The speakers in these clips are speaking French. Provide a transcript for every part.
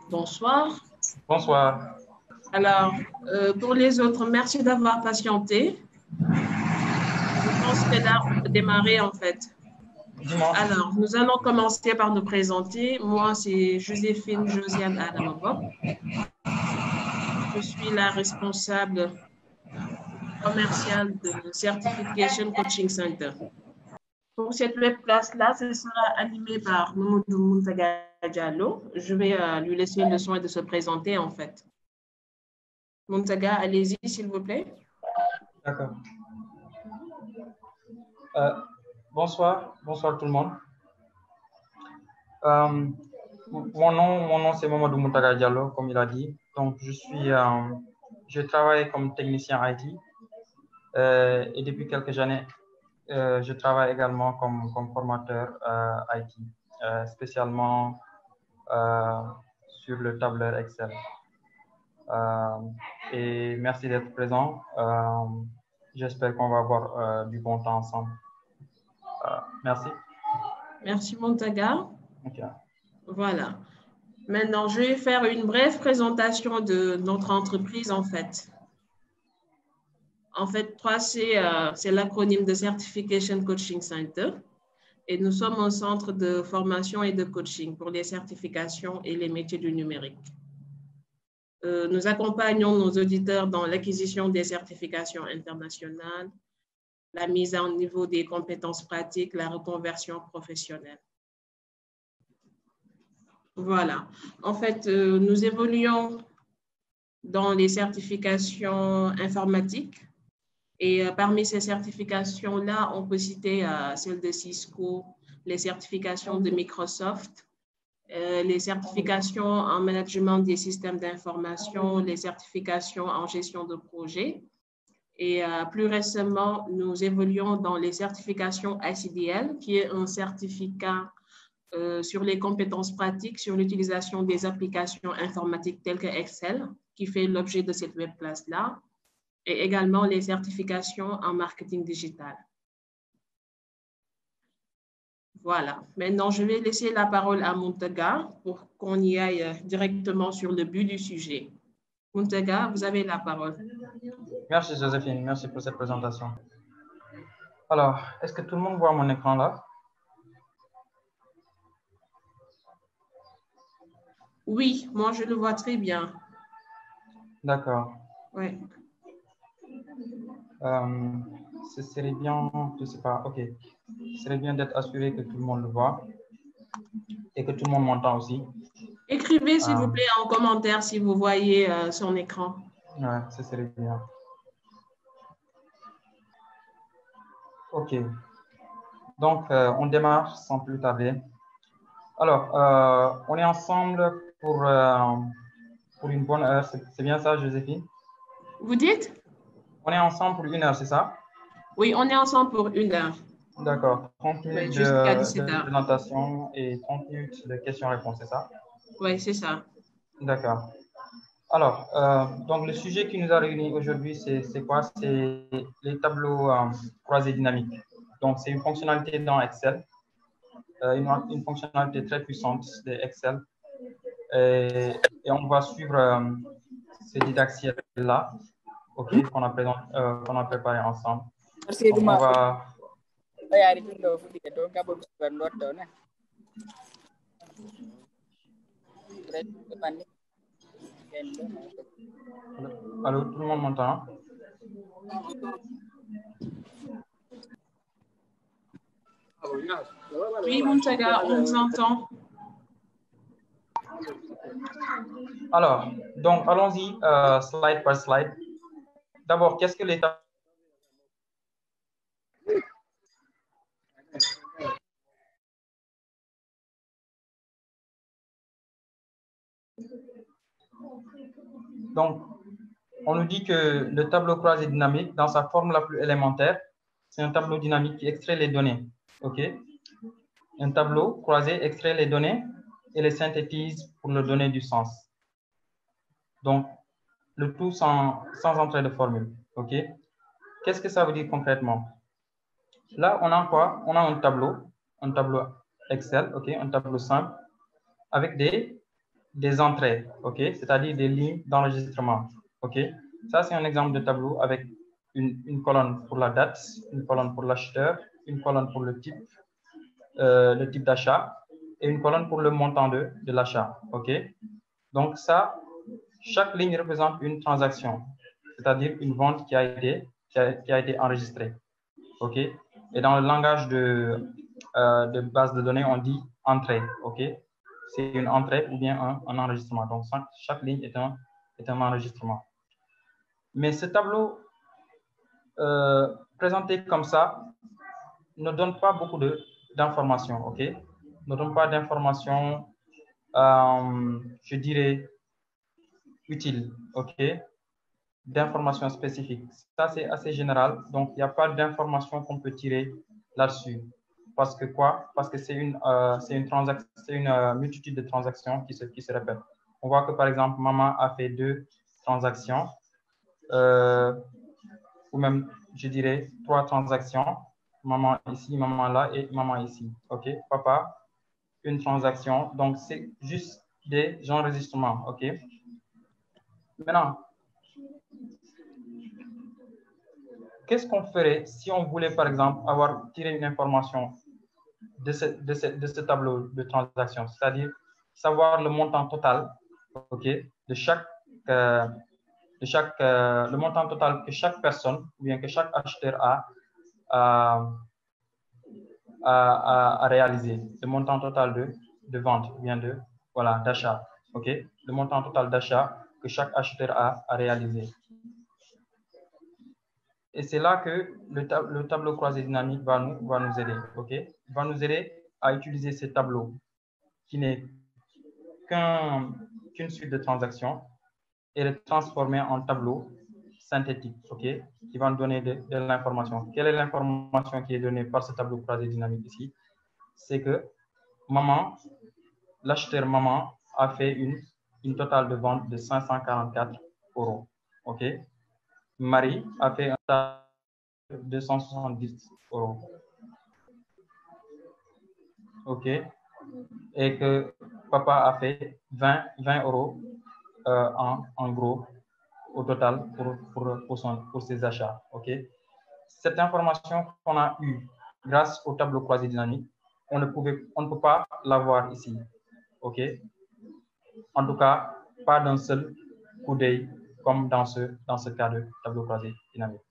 Bonsoir. Bonsoir. Alors, pour les autres, merci d'avoir patienté. Je pense que là, on peut démarrer en fait. Dis-moi. Alors, nous allons commencer par nous présenter. Moi, c'est Joséphine Josiane Adamabop. Je suis la responsable commerciale de Certification Coaching Center. Pour cette web classe-là, ce sera animé par Mamoudou Mountaga Diallo. Je vais lui laisser le soin de se présenter en fait. Mountaga, allez-y s'il vous plaît. D'accord. Bonsoir tout le monde. Mon nom c'est Mamadou Moutaga Diallo, comme il a dit. Donc, je travaille comme technicien IT et depuis quelques années, je travaille également comme formateur IT, spécialement sur le tableur Excel. Et merci d'être présent. J'espère qu'on va avoir du bon temps ensemble. Merci. Merci Montaga. Okay. Voilà. Maintenant, je vais faire une brève présentation de notre entreprise en fait. En fait, 3C, c'est l'acronyme de Certification Coaching Center. Et nous sommes un centre de formation et de coaching pour les certifications et les métiers du numérique. Nous accompagnons nos auditeurs dans l'acquisition des certifications internationales, la mise à niveau des compétences pratiques, la reconversion professionnelle. Voilà. En fait, nous évoluons dans les certifications informatiques. Et parmi ces certifications-là, on peut citer celles de Cisco, les certifications de Microsoft, les certifications en management des systèmes d'information, les certifications en gestion de projet. Et plus récemment, nous évoluons dans les certifications ICDL, qui est un certificat sur les compétences pratiques, sur l'utilisation des applications informatiques telles que Excel, qui fait l'objet de cette web classe-là, et également les certifications en marketing digital. Voilà. Maintenant, je vais laisser la parole à Mountaga pour qu'on y aille directement sur le but du sujet. Mountaga, vous avez la parole. Merci Joséphine, merci pour cette présentation. Alors, est-ce que tout le monde voit mon écran là? Oui, moi je le vois très bien. D'accord. Oui. Ce serait bien, je ne sais pas, ok. Ce serait bien d'être assuré que tout le monde le voit et que tout le monde m'entend aussi. Écrivez s'il vous plaît en commentaire si vous voyez son écran. Ouais, ce serait bien. Ok. Donc, on démarre sans plus tarder. Alors, on est ensemble pour une bonne heure. C'est bien ça, Joséphine? Vous dites? On est ensemble pour 1 heure, c'est ça? Oui, on est ensemble pour 1 heure. D'accord. 30 minutes jusqu'à de 17 heures. présentation et 30 minutes de questions-réponses, c'est ça? Oui, c'est ça. D'accord. Alors, donc le sujet qui nous a réunis aujourd'hui, c'est quoi? C'est les tableaux croisés dynamiques. Donc, c'est une fonctionnalité dans Excel, une fonctionnalité très puissante de Excel. Et on va suivre ce didacticiel-là, okay, qu'on a préparé ensemble. Donc, on va... Allô, tout le monde m'entend? Oui, Mountaga, on vous entend. Alors, donc allons-y slide par slide. D'abord, qu'est-ce que les tableaux? Donc, on nous dit que le tableau croisé dynamique, dans sa forme la plus élémentaire, c'est un tableau dynamique qui extrait les données. OK? Un tableau croisé extrait les données et les synthétise pour leur donner du sens. Donc, le tout sans entrée de formule. OK? Qu'est-ce que ça veut dire concrètement? Là, on a quoi? On a un tableau Excel, OK? Un tableau simple avec des des entrées, ok, c'est-à-dire des lignes d'enregistrement, ok. Ça, c'est un exemple de tableau avec une colonne pour la date, une colonne pour l'acheteur, une colonne pour le type d'achat et une colonne pour le montant de l'achat, ok. Donc ça, chaque ligne représente une transaction, c'est-à-dire une vente qui a été enregistrée, ok. Et dans le langage de base de données, on dit entrée, ok. C'est une entrée ou bien un enregistrement. Donc, chaque ligne est un enregistrement. Mais ce tableau présenté comme ça ne donne pas beaucoup d'informations, ok? Ne donne pas d'informations, je dirais, utiles, ok? D'informations spécifiques. Ça, c'est assez général. Donc, il n'y a pas d'informations qu'on peut tirer là-dessus. Parce que quoi? Parce que c'est une multitude de transactions qui se répètent. On voit que, par exemple, maman a fait 2 transactions, ou même, je dirais, 3 transactions. Maman ici, maman là et maman ici. OK? Papa, une transaction. Donc, c'est juste des enregistrements. OK? Maintenant, qu'est-ce qu'on ferait si on voulait, par exemple, avoir tiré une information de ce tableau de transaction, c'est-à-dire savoir le montant total, ok, de chaque, le montant total que chaque personne ou bien que chaque acheteur a réalisé, le montant total de vente ou bien d'achat, ok, le montant total d'achat que chaque acheteur a réalisé. Et c'est là que le tableau croisé dynamique va nous aider, ok? Il va nous aider à utiliser ce tableau qui n'est qu'une suite de transactions et le transformer en tableau synthétique, ok? Qui va nous donner de l'information. Quelle est l'information qui est donnée par ce tableau croisé dynamique ici? C'est que l'acheteur maman a fait une totale de vente de 544 €, ok? Marie a fait un total de 270 €. OK. Et que papa a fait 20 € en gros au total pour ses achats. OK. Cette information qu'on a eue grâce au tableau croisé dynamique, on ne peut pas l'avoir ici. OK. En tout cas, pas d'un seul coup d'œil comme dans ce cas de tableau croisé dynamique.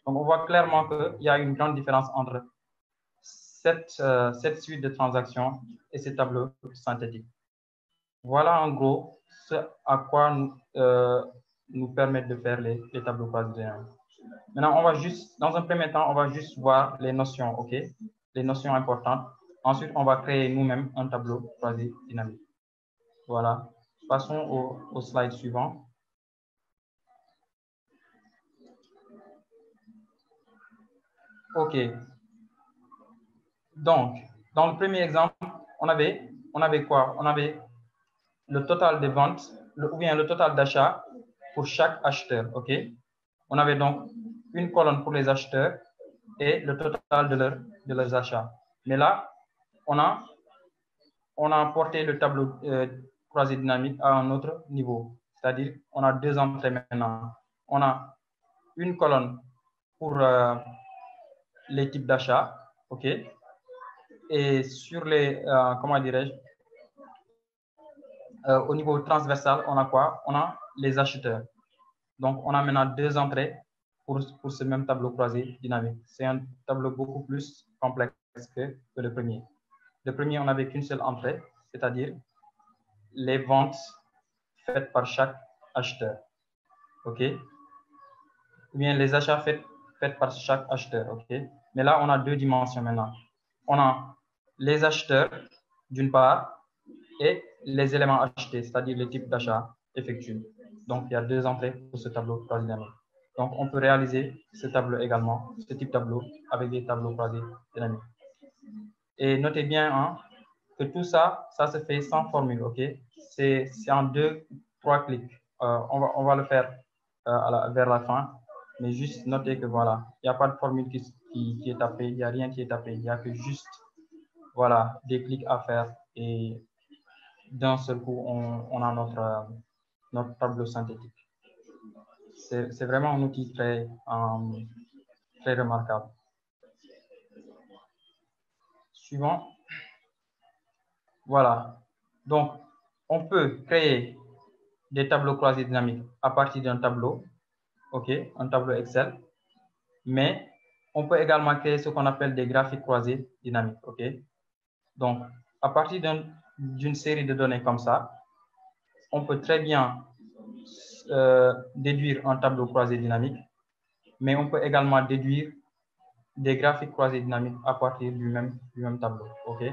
Donc, on voit clairement qu'il y a une grande différence entre cette suite de transactions et ces tableaux synthétiques. Voilà en gros ce à quoi nous permettent de faire les tableaux croisés dynamiques. Maintenant, dans un premier temps, on va juste voir les notions, ok? Les notions importantes. Ensuite, on va créer nous-mêmes un tableau croisé dynamique. Voilà. Passons au slide suivant. OK. Donc, dans le premier exemple, on avait quoi? On avait le total des ventes, ou bien le total d'achat pour chaque acheteur, OK? On avait donc une colonne pour les acheteurs et le total de leurs achats. Mais là, on a porté le tableau croisé dynamique à un autre niveau. C'est-à-dire, on a 2 entrées maintenant. On a une colonne pour les types d'achats, OK? Et sur les, comment dirais-je, au niveau transversal, on a quoi? On a les acheteurs. Donc, on a maintenant 2 entrées pour ce même tableau croisé dynamique. C'est un tableau beaucoup plus complexe que le premier. Le premier, on n'avait qu'une seule entrée, c'est-à-dire les ventes faites par chaque acheteur. OK? Ou bien les achats faits par chaque acheteur. OK? Mais là, on a 2 dimensions maintenant. On a les acheteurs, d'une part, et les éléments achetés, c'est-à-dire les types d'achats effectués. Donc, il y a 2 entrées pour ce tableau croisé dynamique. Donc, on peut réaliser ce tableau également, ce type de tableau, avec des tableaux croisés dynamiques. Et notez bien hein, que tout ça, ça se fait sans formule, ok? C'est en 2-3 clics. On va le faire vers la fin, mais juste notez que voilà, il n'y a pas de formule qui est tapée, il n'y a rien qui est tapé, il n'y a que juste, voilà, des clics à faire et d'un seul coup, on a notre tableau synthétique. C'est vraiment un outil très remarquable. Suivant. Voilà. Donc, on peut créer des tableaux croisés dynamiques à partir d'un tableau, OK, un tableau Excel, mais on peut également créer ce qu'on appelle des graphiques croisés dynamiques, OK. Donc, à partir d'une série de données comme ça, on peut très bien déduire un tableau croisé dynamique, mais on peut également déduire des graphiques croisés dynamiques à partir du même tableau, OK.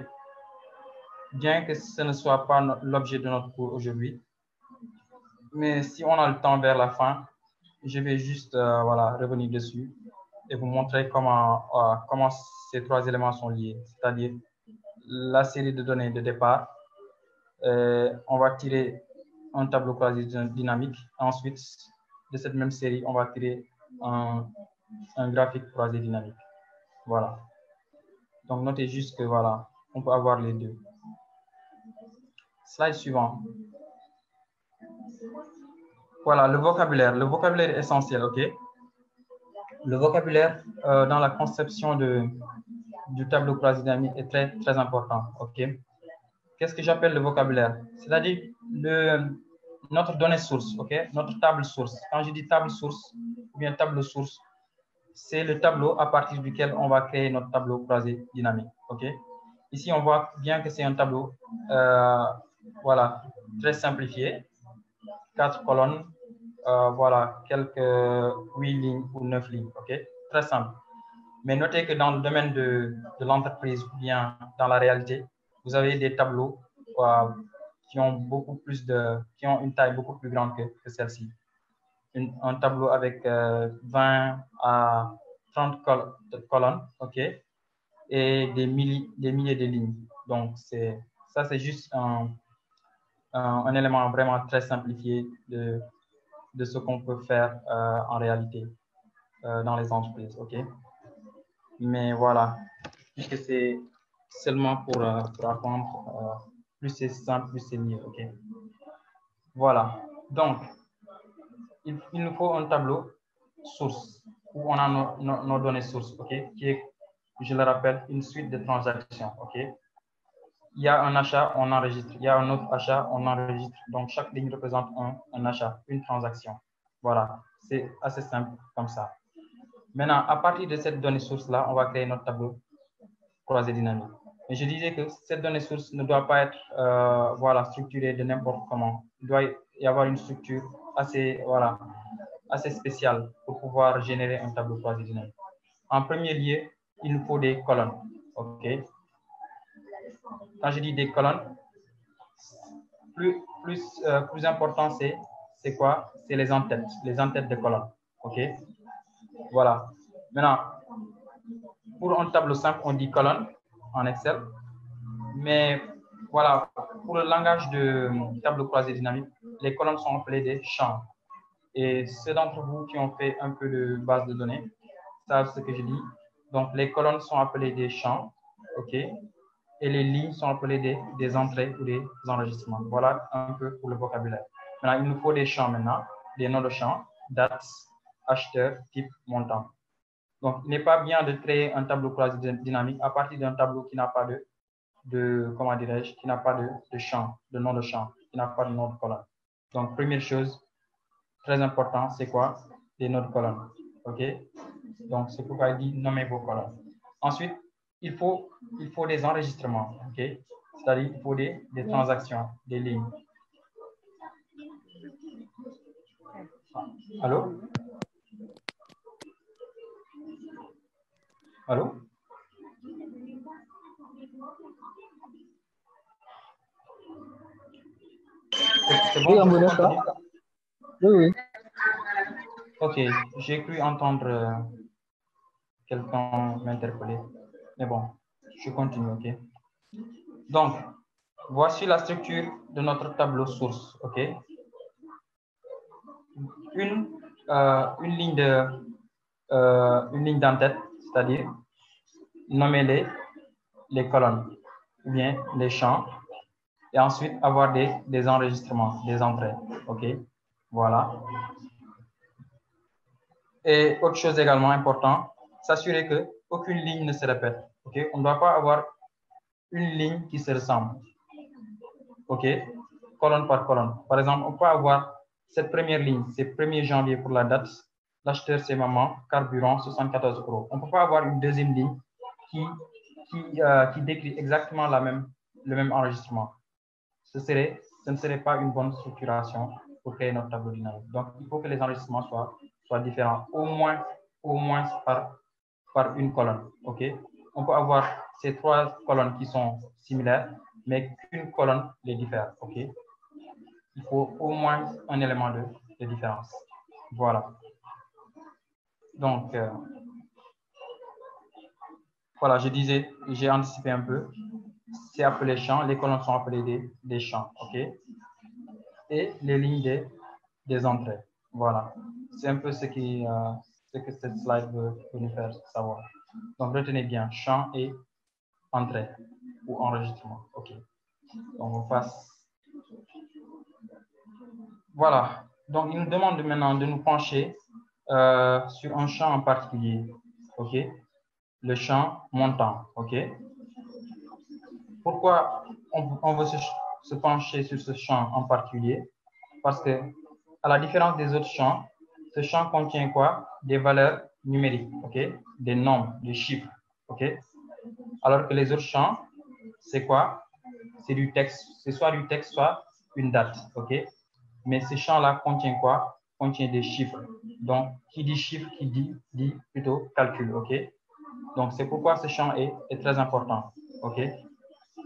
Bien que ce ne soit pas l'objet de notre cours aujourd'hui, mais si on a le temps vers la fin, je vais juste voilà, revenir dessus et vous montrer comment ces trois éléments sont liés, c'est-à-dire la série de données de départ. On va tirer un tableau croisé dynamique. Ensuite, de cette même série, on va tirer un graphique croisé dynamique. Voilà. Donc, notez juste que voilà, on peut avoir les deux. Slide suivant. Voilà, le vocabulaire. Le vocabulaire est essentiel, OK? Le vocabulaire dans la conception du tableau croisé dynamique est très, très important, OK? Qu'est-ce que j'appelle le vocabulaire? C'est-à-dire notre donnée source, OK? Notre table source. Quand je dis table source ou bien tableau source, c'est le tableau à partir duquel on va créer notre tableau croisé dynamique, OK? Ici, on voit bien que c'est un tableau, voilà, très simplifié. 4 colonnes, voilà, quelques 8 lignes ou 9 lignes, OK? Très simple. Mais notez que dans le domaine de l'entreprise ou bien dans la réalité, vous avez des tableaux qui ont une taille beaucoup plus grande que celle-ci. Un tableau avec 20 à 30 colonnes, OK? Et des milliers de lignes. Donc, ça, c'est juste un élément vraiment très simplifié de ce qu'on peut faire en réalité dans les entreprises, OK? Mais voilà, puisque c'est seulement pour apprendre, plus c'est simple, plus c'est mieux, OK? Voilà, donc, il nous faut un tableau source où on a nos données sources, OK? Qui est, je le rappelle, une suite de transactions, OK? Il y a un achat, on enregistre. Il y a un autre achat, on enregistre. Donc, chaque ligne représente un achat, une transaction. Voilà, c'est assez simple comme ça. Maintenant, à partir de cette donnée source-là, on va créer notre tableau croisé dynamique. Et je disais que cette donnée source ne doit pas être voilà, structurée de n'importe comment. Il doit y avoir une structure assez, voilà, assez spéciale pour pouvoir générer un tableau croisé dynamique. En premier lieu, il nous faut des colonnes. OK? Quand je dis des colonnes, plus important, c'est quoi? C'est les en-têtes de colonnes. OK? Voilà. Maintenant, pour un tableau simple, on dit colonne en Excel. Mais voilà, pour le langage de tableau croisé dynamique, les colonnes sont appelées des champs. Et ceux d'entre vous qui ont fait un peu de base de données savent ce que je dis. Donc, les colonnes sont appelées des champs. OK? Et les lignes sont appelées des entrées ou des enregistrements. Voilà un peu pour le vocabulaire. Maintenant, il nous faut des champs maintenant, des noms de champs, date, acheteur, type, montant. Donc, il n'est pas bien de créer un tableau croisé dynamique à partir d'un tableau qui n'a pas comment dirais-je, qui n'a pas de champ, de nom de champ, qui n'a pas de nom de colonne. Donc, première chose, très important, c'est quoi? Des noms de colonne. OK? Donc, c'est pourquoi il dit nommer vos colonnes. Ensuite, il faut des enregistrements, OK? C'est-à-dire il faut des transactions, des lignes. Allô? Allô? C'est bon? Oui, oui. OK, j'ai cru entendre quelqu'un m'interpeller. Mais bon, je continue, OK? Donc, voici la structure de notre tableau source, OK? Une ligne d'en-tête, c'est-à-dire nommer les colonnes ou bien les champs. et ensuite avoir des enregistrements, des entrées. OK? Voilà. Et autre chose également importante, s'assurer que aucune ligne ne se répète. OK? On ne doit pas avoir une ligne qui se ressemble. OK? Colonne par colonne. Par exemple, on peut avoir cette première ligne, c'est 1er janvier pour la date. L'acheteur, c'est maman, carburant, 74 €. On ne peut pas avoir une deuxième ligne qui décrit exactement le même enregistrement. Ce ne serait pas une bonne structuration pour créer notre tableau dynamique. Donc, il faut que les enregistrements soient différents, au moins par une colonne. OK? On peut avoir ces 3 colonnes qui sont similaires, mais qu'une colonne les diffère. OK? Il faut au moins un élément de différence. Voilà. Donc, voilà, je disais, j'ai anticipé un peu. C'est appelé champ, les colonnes sont appelées des champs. OK? Et les lignes des entrées. Voilà. C'est un peu ce que cette slide veut nous faire savoir. Donc, retenez bien champ et entrée ou enregistrement. OK. Donc, on passe. Voilà. Donc, il nous demande maintenant de nous pencher sur un champ en particulier. OK. Le champ montant. OK. Pourquoi on veut se pencher sur ce champ en particulier? Parce que, à la différence des autres champs, ce champ contient quoi? Des valeurs numériques, OK? Des nombres, des chiffres, OK? Alors que les autres champs, c'est quoi? C'est du texte, c'est soit du texte, soit une date, OK? Mais ce champ-là contient quoi? Contient des chiffres. Donc, qui dit chiffre, qui dit plutôt calcul, OK? Donc, c'est pourquoi ce champ est très important, OK?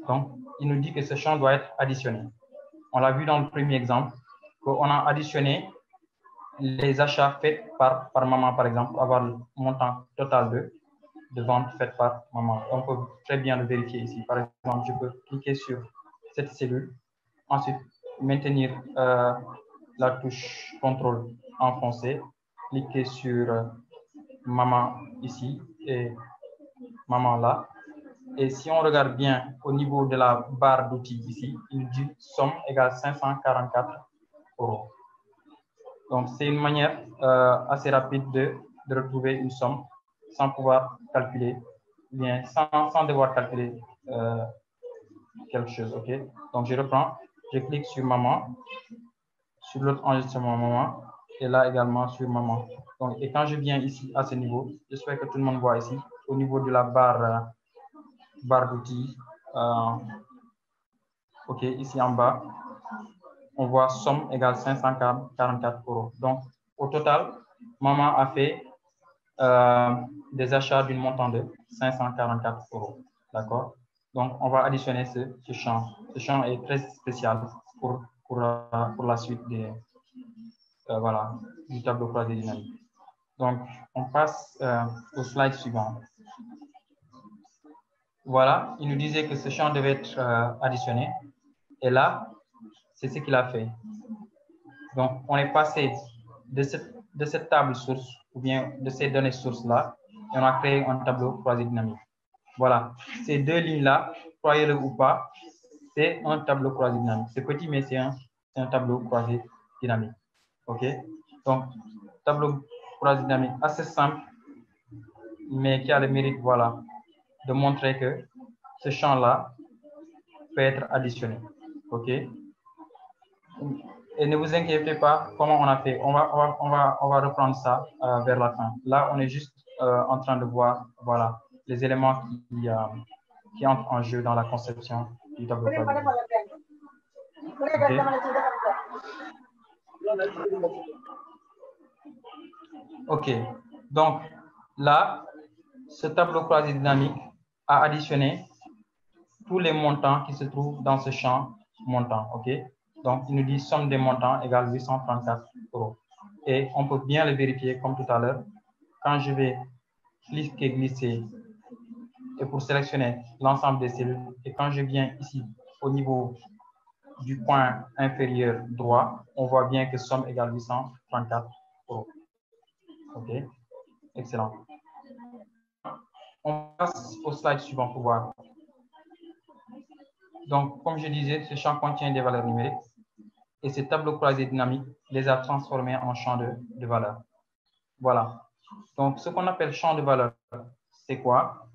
Donc, il nous dit que ce champ doit être additionné. On l'a vu dans le premier exemple, qu'on a additionné les achats faits par maman, par exemple, pour avoir le montant total de ventes faites par maman. On peut très bien le vérifier ici. Par exemple, je peux cliquer sur cette cellule, ensuite maintenir la touche contrôle enfoncée, cliquer sur maman ici et maman là. Et si on regarde bien au niveau de la barre d'outils ici, il dit somme égale 544 €. Donc, c'est une manière assez rapide de retrouver une somme sans pouvoir calculer, bien, sans devoir calculer quelque chose. OK? Donc, je reprends, je clique sur maman, sur l'autre enregistrement maman, et là également sur maman. Donc, et quand je viens ici à ce niveau, j'espère que tout le monde voit ici, au niveau de la barre d'outils, OK, ici en bas, on voit somme égale 544 €. Donc, au total, maman a fait des achats d'une montant de 544 €. D'accord? Donc, on va additionner ce champ. Ce champ est très spécial pour la suite voilà, du tableau croisé dynamique. Donc, on passe au slide suivant. Voilà, il nous disait que ce champ devait être additionné. Et là, c'est ce qu'il a fait. Donc, on est passé de cette table source ou bien de ces données sources-là et on a créé un tableau croisé dynamique. Voilà, ces deux lignes-là, croyez-le ou pas, c'est un tableau croisé dynamique. C'est petit, mais c'est un tableau croisé dynamique. OK? Donc, tableau croisé dynamique assez simple, mais qui a le mérite, voilà, de montrer que ce champ-là peut être additionné. OK? Et ne vous inquiétez pas, comment on a fait. On va reprendre ça vers la fin. Là, on est juste en train de voir, voilà, les éléments qui entrent en jeu dans la conception du tableau croisé. Okay. OK. Donc, là, ce tableau croisé dynamique a additionné tous les montants qui se trouvent dans ce champ montant. OK? Donc, il nous dit somme des montants égale 834 €. Et on peut bien le vérifier comme tout à l'heure. Quand je vais cliquer, glisser, et pour sélectionner l'ensemble des cellules, et quand je viens ici au niveau du point inférieur droit, on voit bien que somme égale 834 €. OK? Excellent. On passe au slide suivant pour voir. Donc, comme je disais, ce champ contient des valeurs numériques et ces tableaux croisés dynamiques les a transformés en champ de valeurs. Voilà. Donc, ce qu'on appelle champ de valeurs, c'est quoi?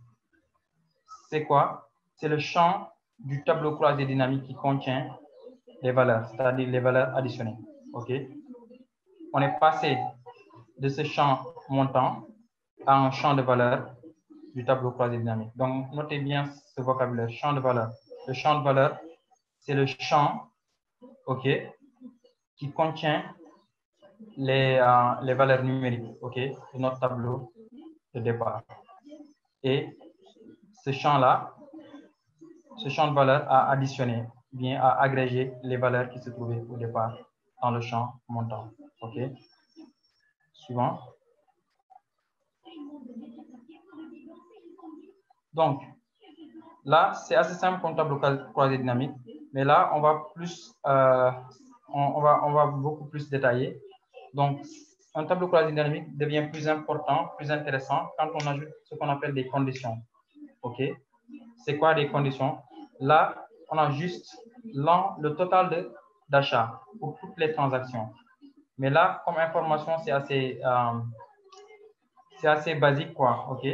C'est quoi? C'est le champ du tableau croisé dynamique qui contient les valeurs, c'est-à-dire les valeurs additionnées. OK? On est passé de ce champ montant à un champ de valeurs du tableau croisé dynamique. Donc, notez bien ce vocabulaire, champ de valeurs. Le champ de valeurs, c'est le champ, OK, qui contient les valeurs numériques, OK, de notre tableau de départ. Et ce champ-là, ce champ de valeurs a additionné, bien a agrégé les valeurs qui se trouvaient au départ dans le champ montant. OK. Suivant. Donc, là, c'est assez simple comme tableau croisé dynamique, mais là, on va plus, on va beaucoup plus détailler. Donc, un tableau croisé dynamique devient plus important, plus intéressant quand on ajoute ce qu'on appelle des conditions. OK. C'est quoi des conditions? Là, on a juste le total d'achat pour toutes les transactions. Mais là, comme information, c'est assez basique, quoi. OK?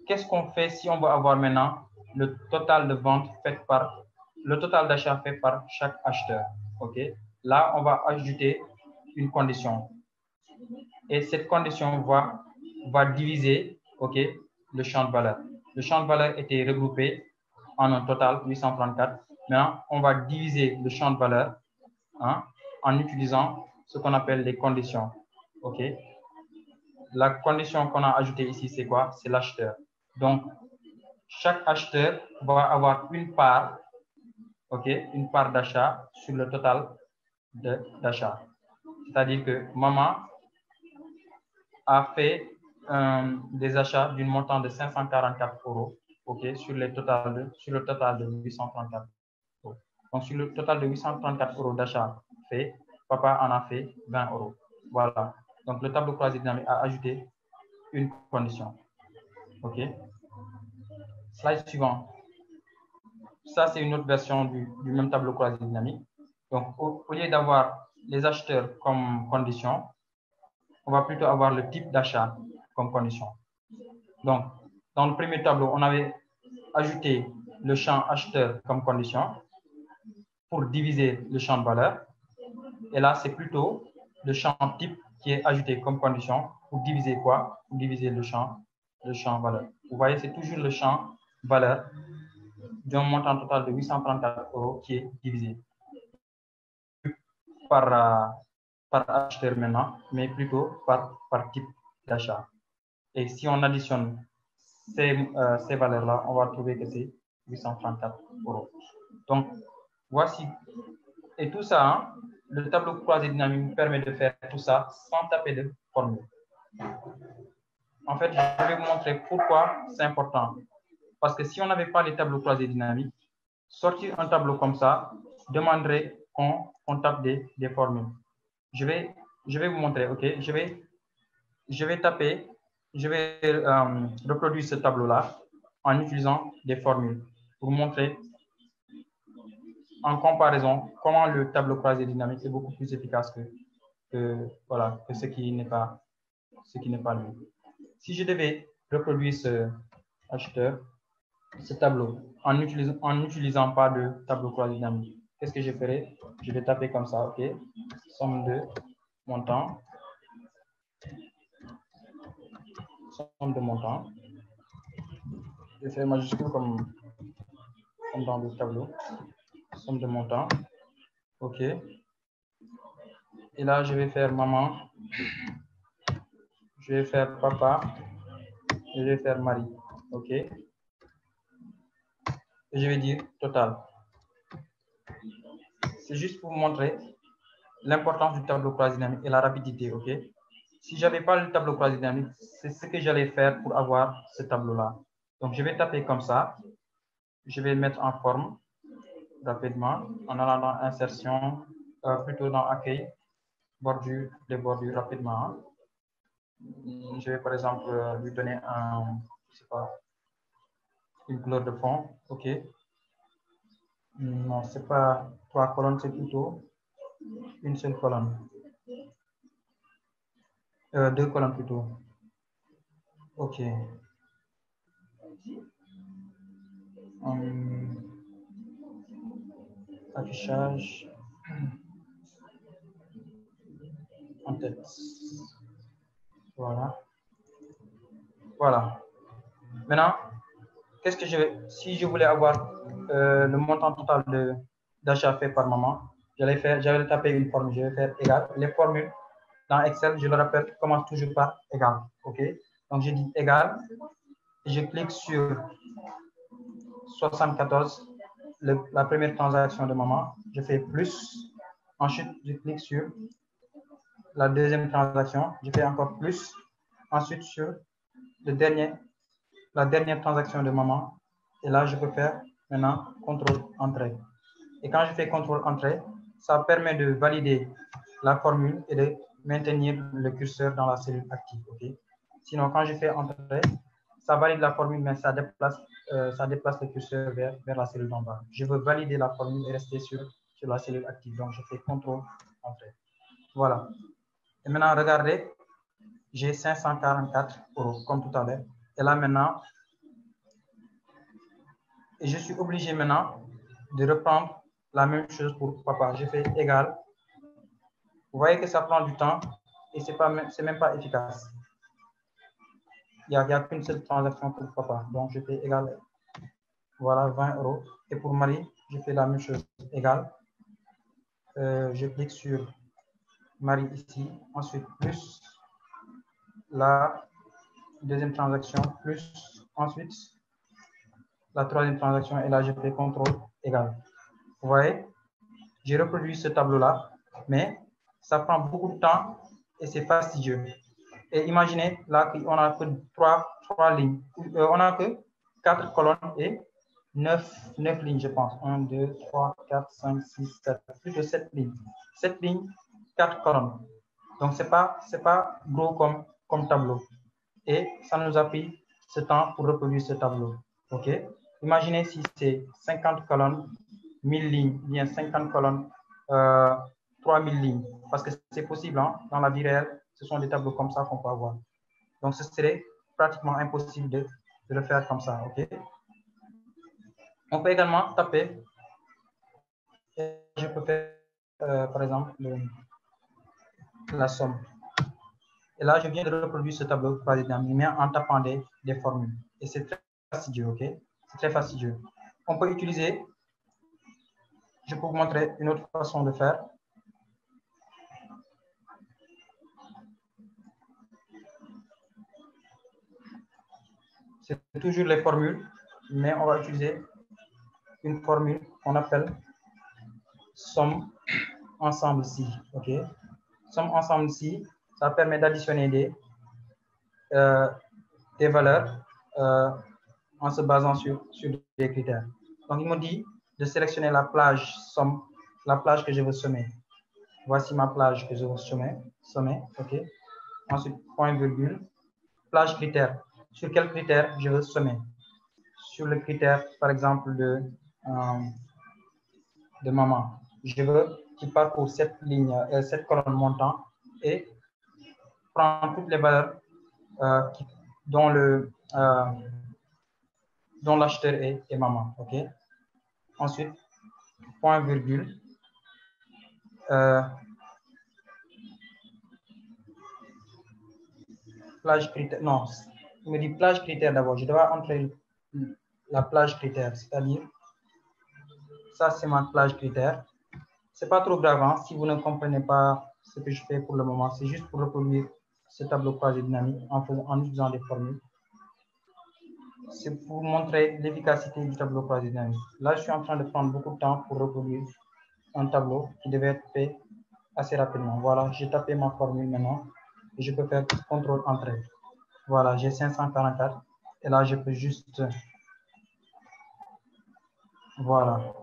Qu'est-ce qu'on fait si on veut avoir maintenant le total de vente fait par, le total d'achat fait par chaque acheteur? OK? Là, on va ajouter une condition. Et cette condition va diviser, OK, le champ de valeur. Le champ de valeur était regroupé en un total 834. Maintenant, on va diviser le champ de valeur en utilisant ce qu'on appelle les conditions. OK? La condition qu'on a ajoutée ici, c'est quoi? C'est l'acheteur. Donc, chaque acheteur va avoir une part, OK, une part d'achat sur le total d'achat. C'est-à-dire que maman a fait des achats d'une montant de 544 €, OK, sur le total de 834 €. Donc, sur le total de 834 € d'achat fait, papa en a fait 20 €. Voilà. Donc, le tableau croisé dynamique a ajouté une condition. OK. Slide suivant. Ça, c'est une autre version du même tableau croisé dynamique. Donc, au lieu d'avoir les acheteurs comme condition, on va plutôt avoir le type d'achat comme condition. Donc, dans le premier tableau, on avait ajouté le champ acheteur comme condition pour diviser le champ de valeur. Et là, c'est plutôt le champ type qui est ajouté comme condition pour diviser quoi? Pour diviser le champ valeur. Vous voyez, c'est toujours le champ valeur d'un montant total de 834 € qui est divisé par acheteur maintenant, mais plutôt par type d'achat. Et si on additionne ces valeurs-là, on va trouver que c'est 834 €. Donc, voici. Et tout ça, le tableau croisé dynamique nous permet de faire tout ça sans taper de formule. En fait, je vais vous montrer pourquoi c'est important. Parce que si on n'avait pas les tableaux croisés dynamiques, sortir un tableau comme ça demanderait qu'on tape des formules. Je vais vous montrer, OK? Je vais taper, je vais reproduire ce tableau-là en utilisant des formules pour vous montrer en comparaison comment le tableau croisé dynamique est beaucoup plus efficace que ce qui n'est pas lui. Si je devais reproduire ce tableau en n'utilisant pas de tableau croisé dynamique, qu'est-ce que je ferais? Je vais taper comme ça, OK? Somme de montant. Somme de montant. Je vais faire majuscule comme dans le tableau. Somme de montant. OK. Et là, je vais faire maman. Je vais faire papa. Et je vais faire Marie. OK. Et je vais dire total. C'est juste pour vous montrer l'importance du tableau croisé dynamique et la rapidité. OK. Si je n'avais pas le tableau croisé dynamique, c'est ce que j'allais faire pour avoir ce tableau-là. Donc, je vais taper comme ça. Je vais le mettre en forme rapidement en allant dans insertion, plutôt dans accueil, bordure, les bordures rapidement. Je vais par exemple lui donner je sais pas, une couleur de fond. OK. Non, c'est pas 3 colonnes, c'est plutôt une seule colonne. 2 colonnes plutôt. OK. Affichage en tête. Voilà. Voilà. Maintenant, qu'est-ce que si je voulais avoir le montant total d'achat fait par moment, j'allais taper une formule, je vais faire égal. Les formules dans Excel, je le rappelle, commencent toujours par égal. OK? Donc, je dis égal. Et je clique sur 74, la première transaction de moment. Je fais plus. Ensuite, je clique sur la deuxième transaction. Je fais encore plus. Ensuite, sur la dernière transaction de moment. Et là, je peux faire maintenant CTRL-Entrée. Et quand je fais CTRL-Entrée, ça permet de valider la formule et de maintenir le curseur dans la cellule active. Okay? Sinon, quand je fais Entrée, ça valide la formule, mais ça déplace le curseur vers la cellule d'en bas. Je veux valider la formule et rester sur la cellule active. Donc, je fais CTRL-Entrée. Voilà. Et maintenant, regardez, j'ai 544 € comme tout à l'heure. Et là, maintenant, et je suis obligé maintenant de reprendre la même chose pour papa. Je fais égal. Vous voyez que ça prend du temps et c'est même pas efficace. Il n'y a qu'une seule transaction pour papa. Donc, je fais égal. Voilà, 20 €. Et pour Marie, je fais la même chose, égal. Je clique sur Marie ici. Ensuite, plus la deuxième transaction, plus ensuite la troisième transaction. Et là, je fais CTRL égal. Vous voyez, j'ai reproduit ce tableau-là, mais ça prend beaucoup de temps et c'est fastidieux. Et imaginez, là, on n'a que 3 lignes. On n'a que 4 colonnes et 9 lignes, je pense. 1, 2, 3, 4, 5, 6, 7. Plus de 7 lignes. 7 lignes, 4 colonnes. Donc, ce n'est pas gros comme tableau. Et ça nous a pris ce temps pour reproduire ce tableau. OK? Imaginez si c'est 50 colonnes, 1000 lignes, bien 50 colonnes, 3000 lignes. Parce que c'est possible, hein? Dans la vie réelle, ce sont des tableaux comme ça qu'on peut avoir. Donc, ce serait pratiquement impossible de le faire comme ça. OK? On peut également taper. Je peux faire, par exemple, la somme. Et là, je viens de reproduire ce tableau mais en tapant des formules. Et c'est très fastidieux, OK? C'est très fastidieux. On peut utiliser, je peux vous montrer une autre façon de faire. C'est toujours les formules, mais on va utiliser une formule qu'on appelle somme ensemble ci, OK? Somme ensemble ci, ça permet d'additionner des valeurs en se basant sur des critères. Donc, il me dit de sélectionner la plage somme, la plage que je veux sommer. Voici ma plage que je veux sommer, OK? Ensuite, point virgule, plage critère. Sur quel critère je veux sommer? Sur le critère, par exemple, de maman. Je veux qu'il parcourt cette colonne montant et prend toutes les valeurs dont l'acheteur est maman. OK? Ensuite, point virgule. Plage critère. Non, il me dit plage critère d'abord. Je dois entrer la plage critère, c'est-à-dire, ça c'est ma plage critère. C'est pas trop grave, hein, si vous ne comprenez pas ce que je fais pour le moment. C'est juste pour reproduire ce tableau croisé dynamique en utilisant des formules. C'est pour montrer l'efficacité du tableau croisé dynamique. Là, je suis en train de prendre beaucoup de temps pour reproduire un tableau qui devait être fait assez rapidement. Voilà, j'ai tapé ma formule maintenant et je peux faire CTRL-Entrée. Voilà, j'ai 544 et là, je peux juste... Voilà.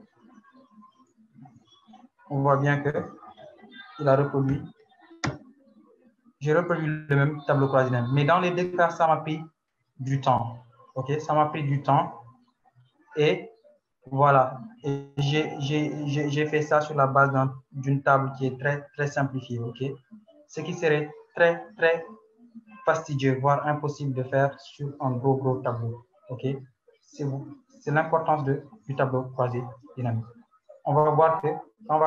On voit bien que il a reproduit. J'ai reproduit le même tableau croisé dynamique. Mais dans les deux cas, ça m'a pris du temps. OK, ça m'a pris du temps. Et Voilà. Et j'ai fait ça sur la base d'une table qui est très simplifiée. OK? Ce qui serait très fastidieux, voire impossible de faire sur un gros tableau. OK? C'est l'importance du tableau croisé dynamique. On va voir que quand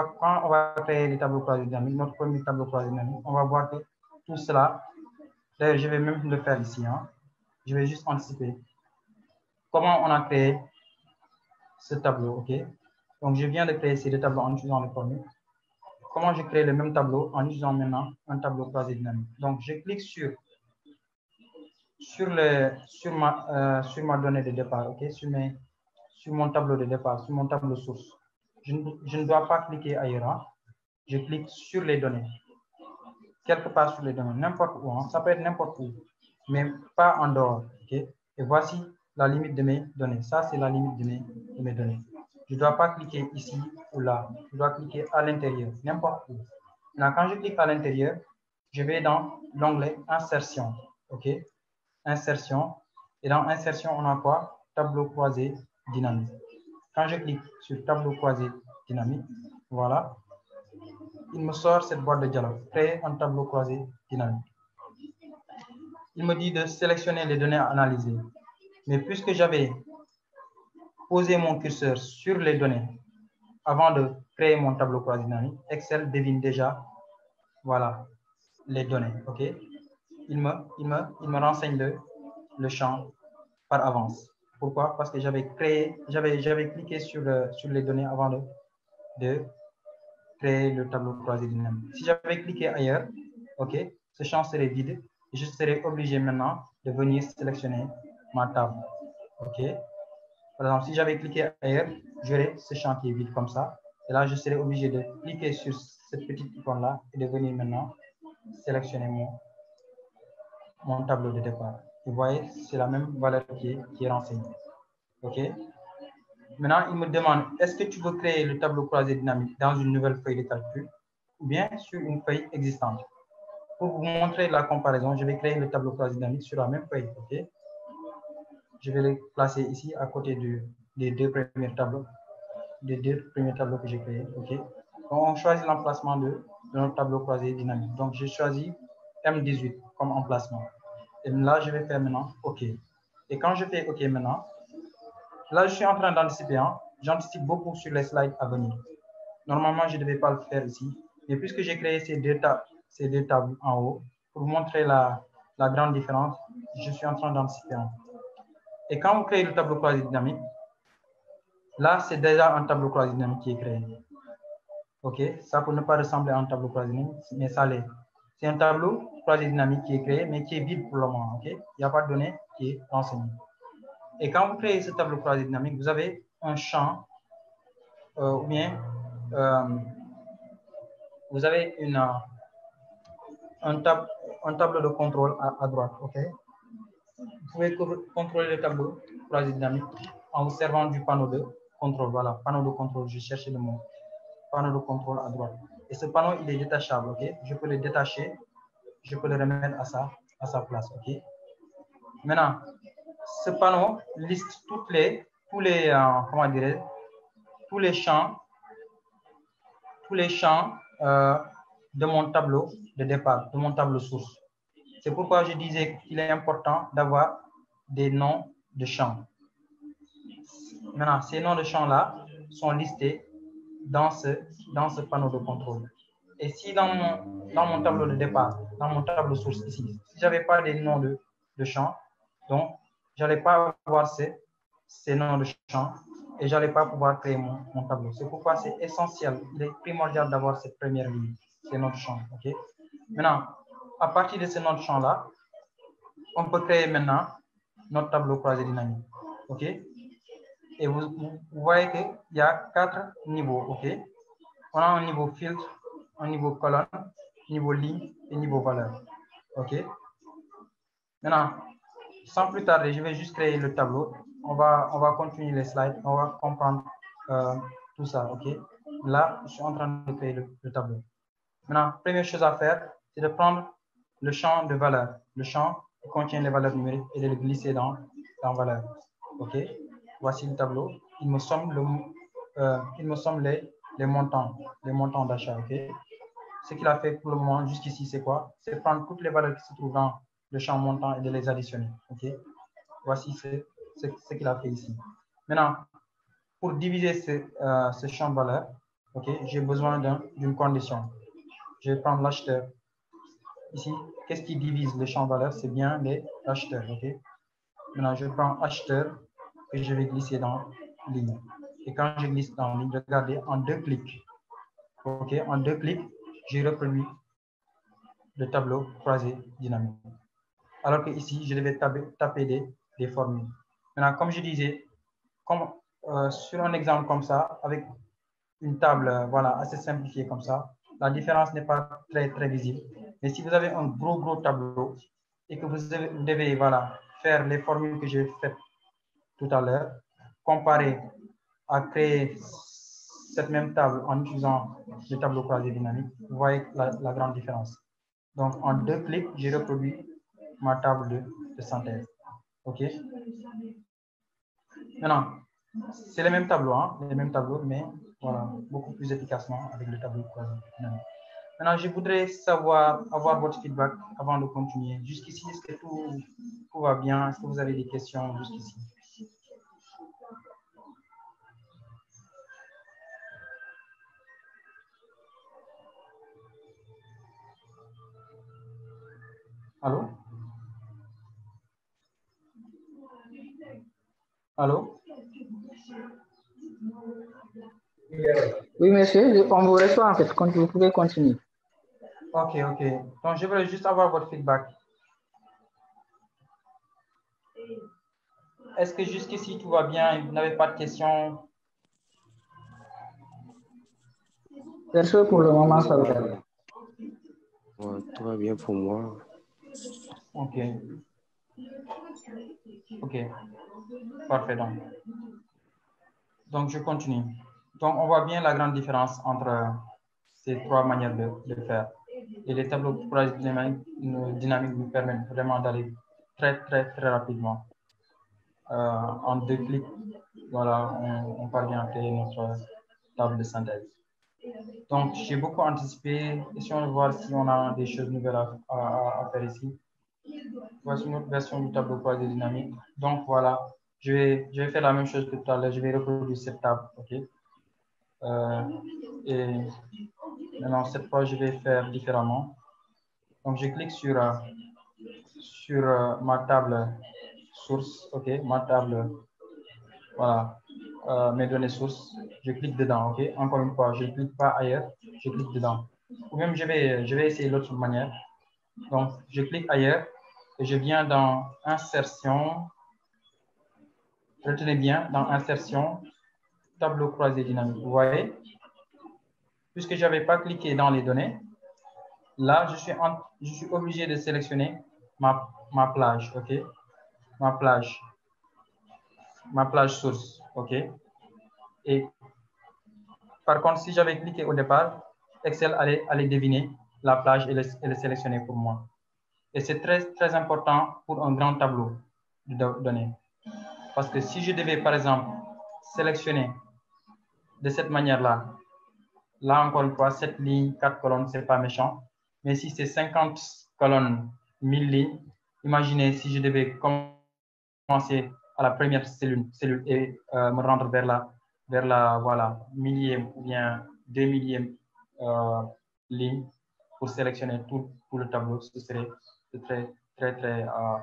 on va créer les tableaux croisés dynamiques, notre premier tableau croisé dynamique, on va voir que tout cela, d'ailleurs, je vais même le faire ici. Hein. Je vais juste anticiper. Comment on a créé ce tableau, OK? Donc, je viens de créer ces deux tableaux en utilisant les formules. Comment je crée le même tableau en utilisant maintenant un tableau croisé dynamique? Donc, je clique sur ma donnée de départ, OK? Sur mon tableau de départ, sur mon tableau source. Je ne dois pas cliquer ailleurs. Hein? Je clique sur les données. Quelque part sur les données, n'importe où. Hein? Ça peut être n'importe où, mais pas en dehors, OK? Et voici la limite de mes données. Ça, c'est la limite de mes données. Je ne dois pas cliquer ici ou là. Je dois cliquer à l'intérieur, n'importe où. Maintenant, quand je clique à l'intérieur, je vais dans l'onglet Insertion. OK? Insertion. Et dans Insertion, on a quoi? Tableau croisé dynamique. Quand je clique sur Tableau croisé dynamique, voilà, il me sort cette boîte de dialogue. Créer un tableau croisé dynamique. Il me dit de sélectionner les données à analyser. Mais puisque j'avais posé mon curseur sur les données avant de créer mon tableau croisé dynamique, Excel devine déjà, voilà, les données. OK? Il me renseigne le champ par avance. Pourquoi? Parce que j'avais cliqué sur les données avant de créer le tableau croisé dynamique. Si j'avais cliqué ailleurs, OK, ce champ serait vide et je serais obligé maintenant de venir sélectionner ma table. OK? Par exemple, si j'avais cliqué ailleurs, j'aurais ce champ qui est vide comme ça. Et là, je serais obligé de cliquer sur cette petite icône-là et de venir maintenant sélectionner mon tableau de départ. Vous voyez, c'est la même valeur qui est renseignée. OK? Maintenant, il me demande, est-ce que tu veux créer le tableau croisé dynamique dans une nouvelle feuille de calcul ou bien sur une feuille existante? Pour vous montrer la comparaison, je vais créer le tableau croisé dynamique sur la même feuille. OK? Je vais le placer ici à côté des deux premiers tableaux que j'ai créés. OK? Donc, on choisit l'emplacement de notre tableau croisé dynamique. Donc, j'ai choisi M18 comme emplacement. Et là, je vais faire maintenant OK. Et quand je fais OK maintenant, là, je suis en train d'anticiper. Hein? J'anticipe beaucoup sur les slides à venir. Normalement, je ne devais pas le faire ici. Mais puisque j'ai créé ces deux tables en haut, pour vous montrer la grande différence, je suis en train d'anticiper. Et quand vous créez le tableau croisé dynamique, là, c'est déjà un tableau croisé dynamique qui est créé. OK? Ça peut ne pas ressembler à un tableau croisé dynamique, mais ça l'est. C'est un tableau croisé dynamique qui est créé, mais qui est vide pour le moment. OK? Il n'y a pas de données qui est renseignée. Et quand vous créez ce tableau croisé dynamique, vous avez un champ ou bien vous avez un tableau de contrôle à droite. OK? Vous pouvez contrôler le tableau croisé dynamique en vous servant du panneau de contrôle. Voilà, panneau de contrôle, je cherchais le mot. Panneau de contrôle à droite. Et ce panneau, il est détachable. OK? Je peux le détacher, je peux le remettre à sa place. OK? Maintenant, ce panneau liste tous les champs de mon tableau de départ, de mon tableau source. C'est pourquoi je disais qu'il est important d'avoir des noms de champs. Maintenant, ces noms de champs-là sont listés dans ce panneau de contrôle. Et si dans mon tableau de départ, dans mon tableau source ici, si je n'avais pas des noms de champs, donc je n'allais pas avoir ces noms de champs et je n'allais pas pouvoir créer mon tableau. C'est pourquoi c'est essentiel, il est primordial d'avoir cette première ligne, ces noms de champs. OK? Maintenant, à partir de ces noms de champs-là, on peut créer maintenant notre tableau croisé dynamique. OK? Et vous voyez qu'il y a 4 niveaux. OK? On a un niveau filtre, un niveau colonne, niveau ligne et niveau valeur. OK? Maintenant, sans plus tarder, je vais juste créer le tableau. On va continuer les slides. On va comprendre tout ça. OK? Là, je suis en train de créer le tableau. Maintenant, première chose à faire, c'est de prendre le champ de valeur. Le champ qui contient les valeurs numériques et de le glisser dans valeur. OK? Voici le tableau. il me somme, les montants d'achat. Okay? Ce qu'il a fait pour le moment jusqu'ici, c'est quoi? C'est prendre toutes les valeurs qui se trouvent dans le champ montant et de les additionner. Okay? Voici ce qu'il a fait ici. Maintenant, pour diviser ce champ de valeur, okay, j'ai besoin d'une condition. Je vais prendre l'acheteur. Ici, qu'est-ce qui divise le champ de valeur? C'est bien les acheteurs. Okay? Maintenant, je prends acheteur et je vais glisser dans ligne. Et quand je glisse dans ligne, regardez, en 2 clics, okay, en 2 clics, j'ai reproduit le tableau croisé dynamique. Alors que ici, je devais taper des formules. Maintenant, comme je disais, sur un exemple comme ça, avec une table voilà, assez simplifiée comme ça, la différence n'est pas très visible. Mais si vous avez un gros tableau et que vous devez voilà, faire les formules que j'ai faites tout à l'heure, comparer à créer cette même table en utilisant le tableau croisé dynamique, vous voyez la grande différence. Donc, en 2 clics, j'ai reproduit ma table de synthèse. OK? Maintenant, c'est les mêmes tableaux, mais voilà, beaucoup plus efficacement avec le tableau croisé dynamique. Maintenant, je voudrais avoir votre feedback avant de continuer. Jusqu'ici, est-ce que tout va bien? Est-ce que vous avez des questions jusqu'ici? Allô? Allô? Oui, monsieur, on vous reçoit en fait. Vous pouvez continuer. OK. Donc, je voulais juste avoir votre feedback. Est-ce que jusqu'ici, tout va bien et vous n'avez pas de questions? Perso, pour le moment, ça va. Ouais, tout va bien pour moi. OK. Parfait. Donc, je continue. Donc, on voit bien la grande différence entre ces 3 manières de faire. Et les tableaux croisés dynamiques nous permettent vraiment d'aller très rapidement. En 2 clics, voilà, on parvient à créer notre table de synthèse. Donc, j'ai beaucoup anticipé. Essayons de voir si on a des choses nouvelles à faire ici. Voici une autre version du tableau croisé dynamique. Donc, voilà, je vais faire la même chose que tout à l'heure. Je vais reproduire cette table. OK? Et maintenant, cette fois, je vais faire différemment. Donc, je clique sur ma table source. OK? Ma table, voilà, mes données sources. Je clique dedans. OK? Encore une fois, je ne clique pas ailleurs. Je clique dedans. Ou même, je vais essayer l'autre manière. Donc, je clique ailleurs et je viens dans insertion. Retenez bien, dans insertion, tableau croisé dynamique. Vous voyez? Puisque je n'avais pas cliqué dans les données, là, je suis obligé de sélectionner ma plage. OK? Ma plage source. OK? Et par contre, si j'avais cliqué au départ, Excel allait deviner la plage et le sélectionner pour moi. Et c'est très important pour un grand tableau de données. Parce que si je devais, par exemple, sélectionner de cette manière-là, là encore une fois, 7 lignes, 4 colonnes, c'est pas méchant. Mais si c'est 50 colonnes, 1000 lignes, imaginez si je devais commencer à la première cellule et me rendre vers la voilà, millième ou bien 2 millième ligne pour sélectionner tout le tableau, ce serait très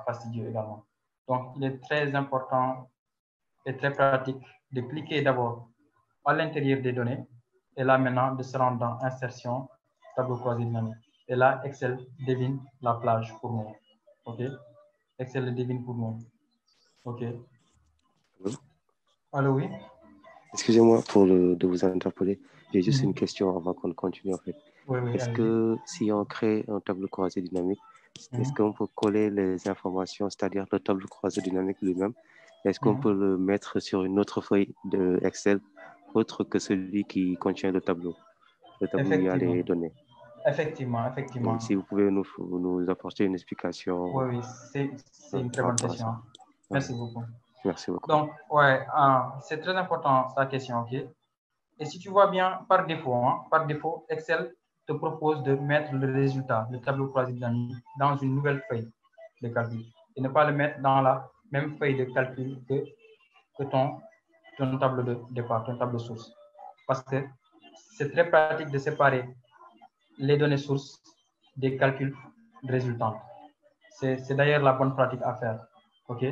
fastidieux également. Donc, il est très important et très pratique de cliquer d'abord à l'intérieur des données et là maintenant de se rendre dans insertion, tableau croisé dynamique. Et là, Excel devine la plage pour nous. OK? Excel le devine pour nous. OK? Allô, oui? Excusez-moi de vous interpeller. J'ai juste une question avant qu'on continue en fait. Oui, Est-ce que si on crée un tableau croisé dynamique, est-ce qu'on peut coller les informations, c'est-à-dire le tableau croisé dynamique lui-même, est-ce qu'on peut le mettre sur une autre feuille de Excel autre que celui qui contient le tableau où il y a les données? Effectivement. Et si vous pouvez nous apporter une explication. Oui, c'est une très bonne question. Merci beaucoup. Merci beaucoup. Donc, ouais, c'est très important ta question, ok? Et si tu vois bien, par défaut, Excel te propose de mettre le résultat, le tableau croisé dynamique, dans une nouvelle feuille de calcul et ne pas le mettre dans la même feuille de calcul que ton tableau de départ, ton tableau source. Parce que c'est très pratique de séparer les données sources des calculs résultants. C'est d'ailleurs la bonne pratique à faire. OK?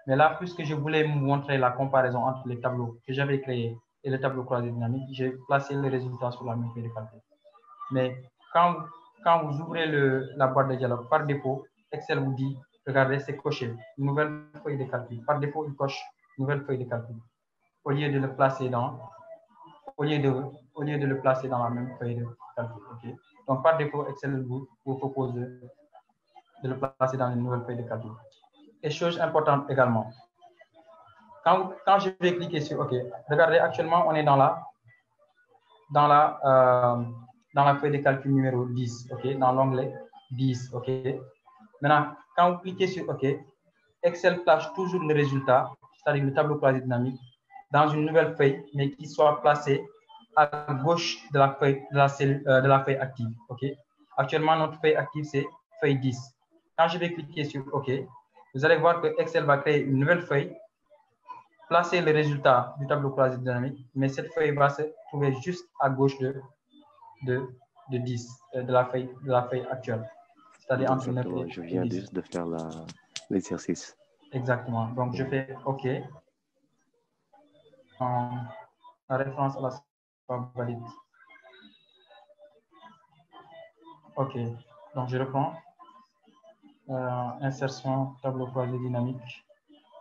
Mais là, puisque je voulais vous montrer la comparaison entre les tableaux que j'avais créés et le tableau croisé dynamique, j'ai placé les résultats sur la même feuille de calcul. Mais quand vous ouvrez la boîte de dialogue, par défaut, Excel vous dit, regardez, c'est coché, une nouvelle feuille de calcul. Par défaut, il coche une nouvelle feuille de calcul. Au lieu de le placer dans la même feuille de calcul. Okay? Donc, par défaut, Excel vous propose de le placer dans une nouvelle feuille de calcul. Et chose importante également, quand je vais cliquer sur OK, regardez, actuellement, on est dans la feuille de calcul numéro 10, OK, dans l'onglet 10, OK. Maintenant, quand vous cliquez sur OK, Excel place toujours le résultat, c'est-à-dire le tableau croisé dynamique, dans une nouvelle feuille, mais qui soit placée à gauche de la feuille active. OK. Actuellement, notre feuille active, c'est feuille 10. Quand je vais cliquer sur OK, vous allez voir que Excel va créer une nouvelle feuille, placer le résultat du tableau croisé dynamique, mais cette feuille va se trouver juste à gauche de 10, de la feuille actuelle. C'est-à-dire entre 9 et 10. Je viens juste de faire l'exercice. Exactement. Donc, je fais OK. La référence à la pas valide. OK. Donc, je reprends. Insertion, tableau croisé dynamique,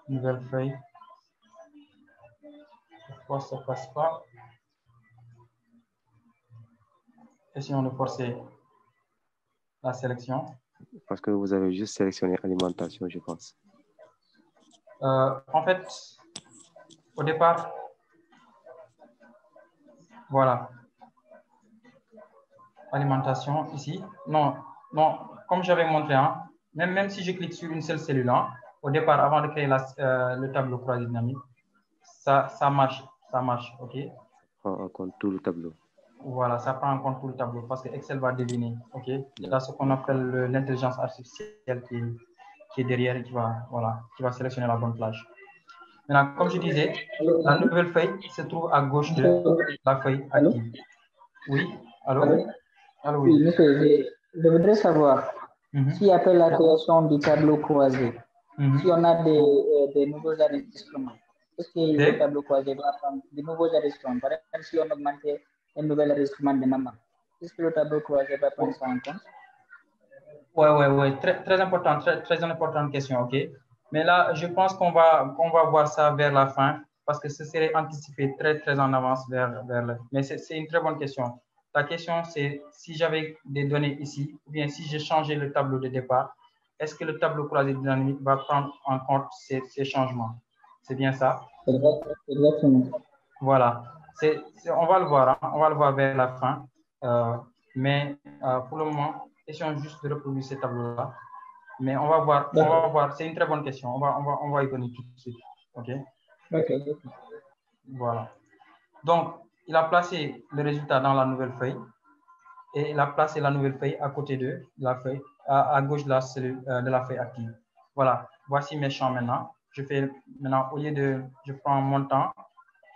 nouvelle feuille. Pourquoi ça ne passe pas? Essayons de forcer la sélection. Parce que vous avez juste sélectionné alimentation, je pense. En fait, au départ, voilà. Alimentation ici. Non, comme j'avais montré, hein, même si je clique sur une seule cellule, hein, au départ, avant de créer le tableau croisé dynamique, ça marche, OK? Prend en compte tout le tableau. Voilà, ça prend en compte tout le tableau parce que Excel va deviner, OK? Il y a ce qu'on appelle l'intelligence artificielle qui est derrière et qui va sélectionner la bonne plage. Maintenant, comme je disais, la nouvelle feuille se trouve à gauche de la feuille active. Oui, allô? Allô, oui. Oui, monsieur, je voudrais savoir si après la création du tableau croisé, si on a des nouveaux enregistrements, est-ce que le tableau croisé va prendre de nouveaux enregistrements? Par exemple, si on augmentait un nouvel enregistrement de maman, est-ce que le tableau croisé va prendre ça en compte? Ouais. Très important, très importante question, OK? Mais là, je pense qu'on va voir ça vers la fin parce que ce serait anticipé très en avance vers le... Mais c'est une très bonne question. La question, c'est si j'avais des données ici, ou bien si j'ai changé le tableau de départ, est-ce que le tableau croisé dynamique va prendre en compte ces changements? C'est bien ça? Exactement. Voilà. On va le voir, hein? On va le voir vers la fin. Mais pour le moment, essayons juste de reproduire ces tableaux-là. Mais on va voir. C'est une très bonne question. On va y venir tout de suite. OK? Voilà. Donc, il a placé le résultat dans la nouvelle feuille et il a placé la nouvelle feuille à côté de la feuille, à gauche de la cellule de la feuille active. Voilà. Voici mes champs maintenant. Je fais maintenant, au lieu de, je prends mon temps,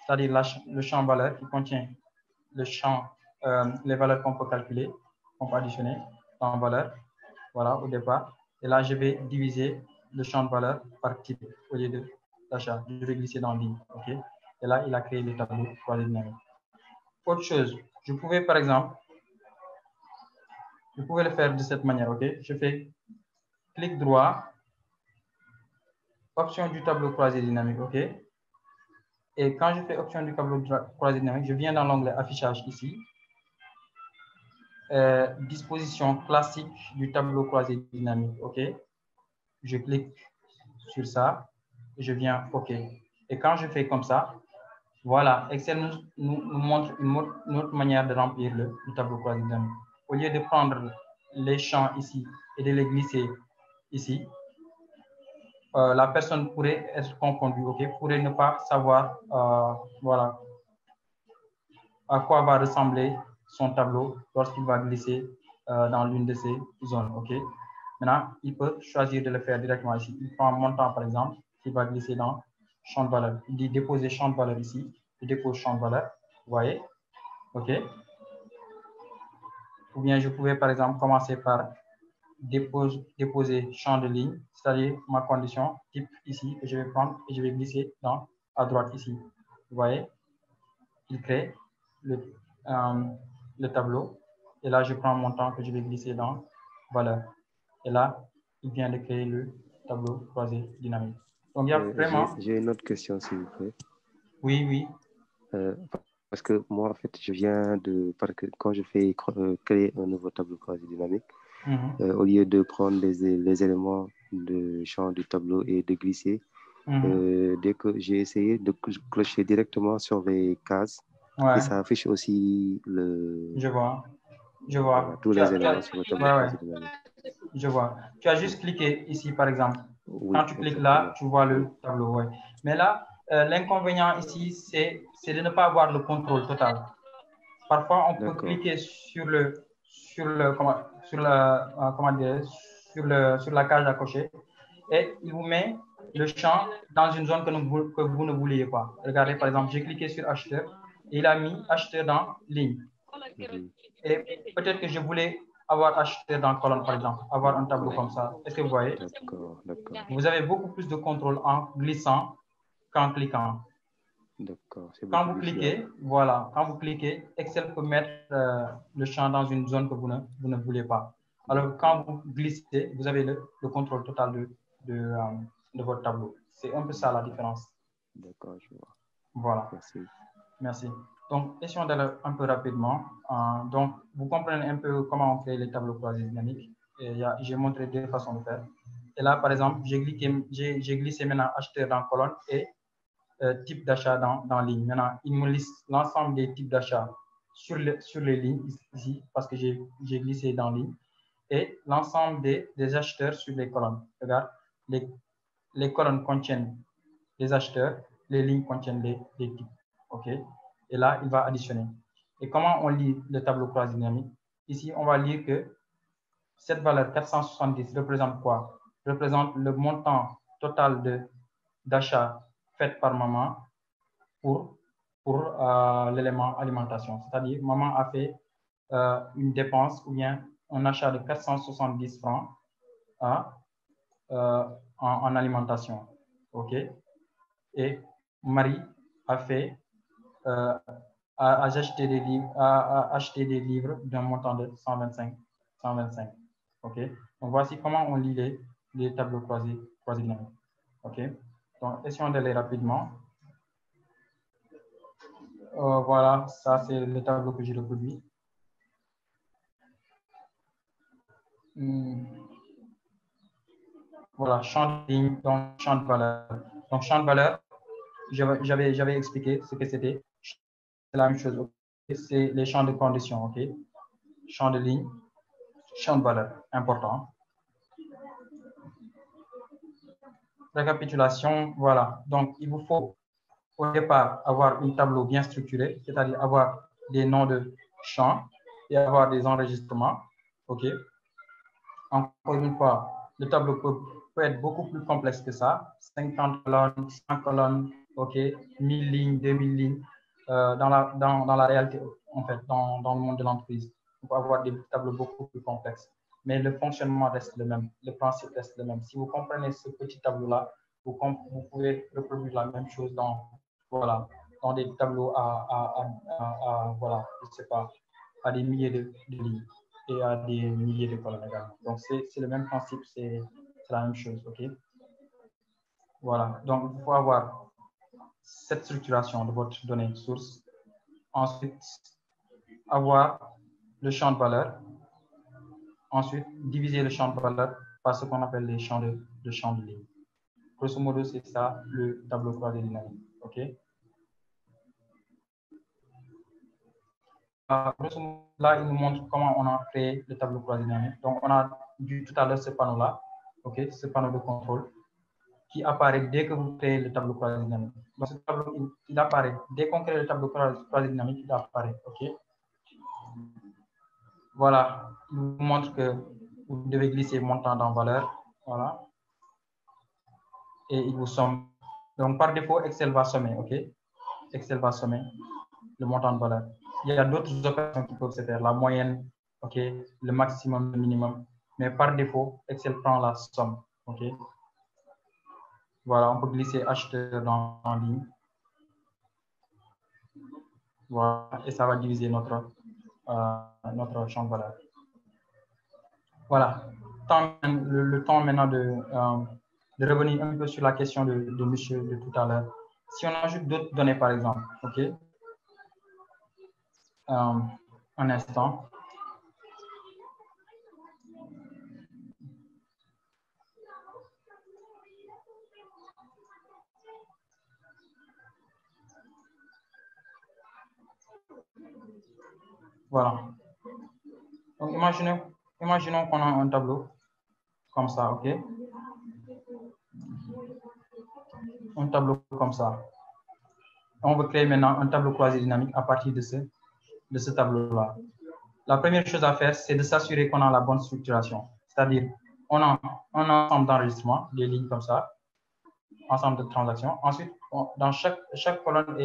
c'est-à-dire le champ valeur qui contient le champ, les valeurs qu'on peut calculer, qu'on peut additionner en valeur, voilà, au départ. Et là, je vais diviser le champ de valeur par type au lieu de l'achat. Je vais glisser dans ligne, OK? Et là, il a créé le tableau croisé dynamique. Autre chose, je pouvais, par exemple, le faire de cette manière, OK? Je fais clic droit, option du tableau croisé dynamique, OK? Et quand je fais option du tableau croisé dynamique, je viens dans l'onglet affichage ici. Disposition classique du tableau croisé dynamique, OK? Je clique sur ça et je viens OK. Et quand je fais comme ça, voilà, Excel nous montre une autre manière de remplir le tableau croisé dynamique. Au lieu de prendre les champs ici et de les glisser ici, la personne pourrait être confondue, ok, pourrait ne pas savoir, voilà, à quoi va ressembler son tableau lorsqu'il va glisser dans l'une de ces zones, ok. Maintenant, il peut choisir de le faire directement ici. Il prend un montant, par exemple, qui va glisser dans champ de valeur. Il dit déposer champ de valeur ici. Il dépose champ de valeur, vous voyez, ok. Ou bien je pouvais, par exemple, commencer par déposer champ de ligne, c'est-à-dire ma condition type ici, que je vais prendre et je vais glisser à droite ici. Vous voyez, il crée le tableau. Et là, je prends mon temps que je vais glisser dans valeur. Et là, il vient de créer le tableau croisé dynamique. Donc, il y a vraiment... J'ai une autre question, s'il vous plaît. Oui, oui. Parce que moi, en fait, je viens de... Parce que quand je fais créer un nouveau tableau croisé dynamique, au lieu de prendre les éléments de champ du tableau et de glisser, dès que j'ai essayé de clocher directement sur les cases, et ça affiche aussi le... Je vois. Voilà, tous les éléments sur le tableau croisé dynamique. Je vois. Tu as juste cliqué ici, par exemple. Oui, quand tu cliques là, tu vois le tableau. Ouais. Mais là, l'inconvénient ici, c'est de ne pas avoir le contrôle total. Parfois, on peut cliquer sur la case à cocher et il vous met le champ dans une zone que vous ne vouliez pas. Regardez, par exemple, j'ai cliqué sur acheteur et il a mis acheteur dans ligne. Et peut-être que je voulais avoir acheteur dans colonne, par exemple, avoir un tableau comme ça. Est-ce que vous voyez? Vous avez beaucoup plus de contrôle en glissant qu'en cliquant. Quand vous cliquez, voilà, quand vous cliquez, Excel peut mettre le champ dans une zone que vous ne voulez pas. Alors, quand vous glissez, vous avez le contrôle total de votre tableau. C'est un peu ça la différence. D'accord, je vois. Voilà. Merci. Donc, essayons d'aller un peu rapidement. Donc, vous comprenez un peu comment on crée les tableaux croisés dynamiques. J'ai montré deux façons de faire. Et là, par exemple, j'ai glissé maintenant acheteur dans colonne et type d'achat dans ligne. Maintenant, il me liste l'ensemble des types d'achats sur les lignes ici, parce que j'ai glissé dans ligne, et l'ensemble des acheteurs sur les colonnes. Regarde, les colonnes contiennent les acheteurs, les lignes contiennent les types. OK? Et là, il va additionner. Et comment on lit le tableau croisé dynamique? Ici, on va lire que cette valeur 470 représente quoi? Représente le montant total d'achat fait par maman pour l'élément alimentation. C'est-à-dire, maman a fait une dépense ou bien un achat de 470 francs en alimentation. OK? Et Marie a fait a acheté des livres d'un montant de 125. OK? Donc, voici comment on lit les tableaux croisés dynamiques. OK? Donc, essayons d'aller rapidement. Voilà, ça, c'est le tableau que j'ai reproduit. Voilà, champ de ligne, donc champ de valeur. Donc, champ de valeur, j'avais expliqué ce que c'était. C'est la même chose. Okay? C'est les champs de conditions, OK? Champ de ligne, champ de valeur, important. Récapitulation, voilà. Donc, il vous faut au départ avoir un tableau bien structuré, c'est-à-dire avoir des noms de champs et avoir des enregistrements, OK? Encore une fois, le tableau peut être beaucoup plus complexe que ça. 50 colonnes, 100 colonnes, OK, 1000 lignes, 2000 lignes. Dans la réalité, en fait, dans le monde de l'entreprise, on peut avoir des tableaux beaucoup plus complexes. Mais le fonctionnement reste le même, le principe reste le même. Si vous comprenez ce petit tableau-là, vous pouvez reproduire la même chose dans des tableaux voilà, je sais pas, à des milliers de lignes et à des milliers de colonnes également. Donc, c'est le même principe, c'est la même chose, OK? Voilà, donc il faut avoir cette structuration de votre donnée source. Ensuite, avoir le champ de valeur. Ensuite, diviser le champ de valeur par ce qu'on appelle les champs de ligne. Grosso modo, c'est ça le tableau croisé dynamique, OK? Grosso modo, là, il nous montre comment on a créé le tableau croisé dynamique. Donc, on a vu tout à l'heure ce panneau-là, OK, ce panneau de contrôle. qui apparaît dès que vous créez le tableau croisé dynamique. Donc, ce tableau, il apparaît. Dès qu'on crée le tableau croisé dynamique, il apparaît. OK? Voilà. Il vous montre que vous devez glisser montant dans valeur. Voilà. Et il vous somme. Donc, par défaut, Excel va sommer. OK? Excel va sommer le montant de valeur. Il y a d'autres opérations qui peuvent se faire. La moyenne, OK? Le maximum, le minimum. Mais par défaut, Excel prend la somme. OK? Voilà, on peut glisser acheteur en ligne. Voilà, et ça va diviser notre champ de valeur. Voilà, le temps maintenant de revenir un peu sur la question de monsieur de tout à l'heure. Si on ajoute d'autres données, par exemple, OK? Un instant. Voilà. Donc, imaginons qu'on a un tableau comme ça, OK? Un tableau comme ça. On veut créer maintenant un tableau croisé dynamique à partir de ce tableau-là. La première chose à faire, c'est de s'assurer qu'on a la bonne structuration. C'est-à-dire, on a un ensemble d'enregistrements, des lignes comme ça, ensemble de transactions. Ensuite, dans chaque colonne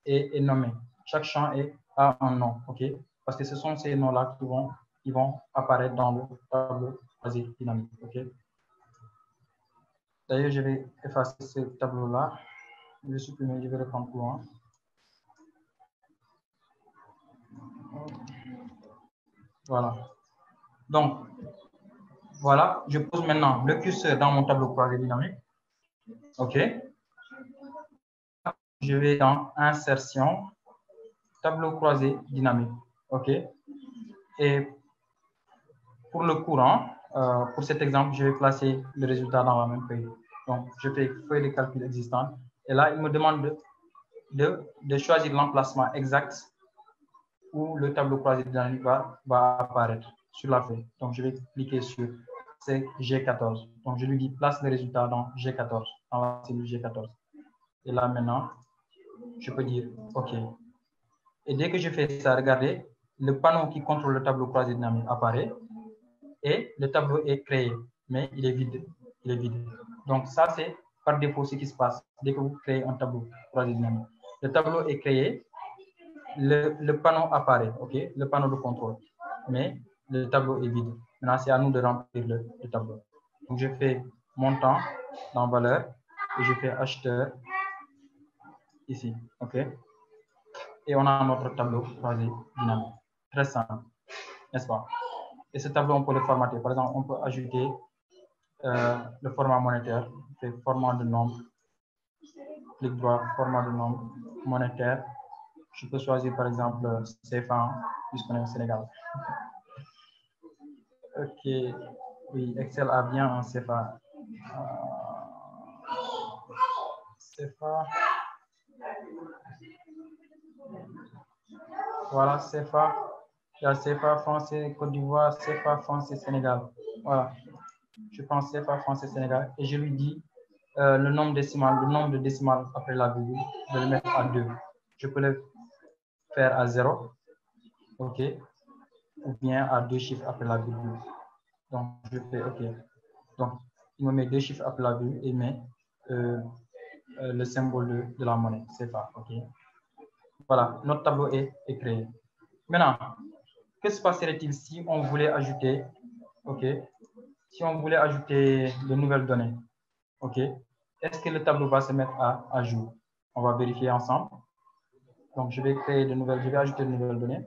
est nommée. Chaque champ a un nom, OK? Parce que ce sont ces noms-là qui vont apparaître dans le tableau croisé dynamique, OK? D'ailleurs, je vais effacer ce tableau-là. Je vais supprimer, je vais reprendre plus loin. Voilà. Donc, voilà, je pose maintenant le curseur dans mon tableau croisé dynamique. OK. Je vais dans Insertion, tableau croisé dynamique. OK. Et pour le courant, pour cet exemple, je vais placer le résultat dans la même feuille. Donc, je fais feuille de calcul existante. Et là, il me demande de choisir l'emplacement exact où le tableau croisé dynamique va apparaître sur la feuille. Donc, je vais cliquer sur G14. Donc, je lui dis place le résultat dans G14, dans la cellule G14. Et là, maintenant, je peux dire OK. Et dès que je fais ça, regardez, le panneau qui contrôle le tableau croisé dynamique apparaît et le tableau est créé, mais il est vide. Il est vide. Donc, ça, c'est par défaut ce qui se passe dès que vous créez un tableau croisé dynamique. Le tableau est créé, le panneau apparaît, OK, le panneau de contrôle, mais le tableau est vide. Maintenant, c'est à nous de remplir le tableau. Donc, je fais montant dans valeur et je fais acheteur ici, OK. Et on a notre tableau croisé dynamique. Très simple, n'est-ce pas? Et ce tableau, on peut le formater. Par exemple, on peut ajouter le format monétaire, c'est format de nombre. Clic droit, format de nombre monétaire. Je peux choisir par exemple CFA, puisqu'on est au Sénégal. OK. Oui, Excel a bien un CFA. CFA. Voilà, CFA. Il y a CFA français, Côte d'Ivoire, CFA français, Sénégal. Voilà. Je prends CFA français, Sénégal et je lui dis le nombre de décimales après la virgule, je vais le mettre à 2. Je peux le faire à 0, OK, ou bien à 2 chiffres après la virgule. Donc, je fais OK. Donc, il me met 2 chiffres après la virgule et il met le symbole de la monnaie, CFA, OK. Voilà, notre tableau est créé. Maintenant, que se passerait-il si on voulait ajouter, OK, si on voulait ajouter de nouvelles données, OK, est-ce que le tableau va se mettre à jour? On va vérifier ensemble. Donc, je vais créer de nouvelles, je vais ajouter de nouvelles données.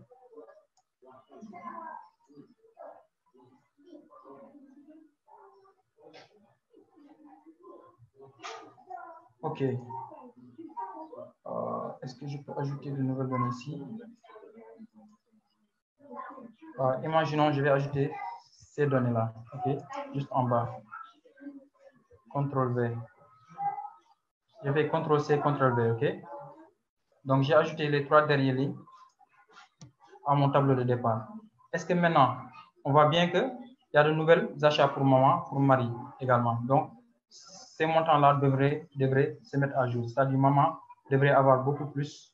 OK. Est-ce que je peux ajouter de nouvelles données ici? Imaginons, je vais ajouter ces données-là, OK, juste en bas. CTRL V. Je fais CTRL C, CTRL V, OK. Donc, j'ai ajouté les 3 dernières lignes à mon tableau de départ. Est-ce que maintenant, on voit bien qu'il y a de nouvelles achats pour maman, pour mari également. Donc, ces montants-là devraient se mettre à jour. C'est-à-dire, maman devrait avoir beaucoup plus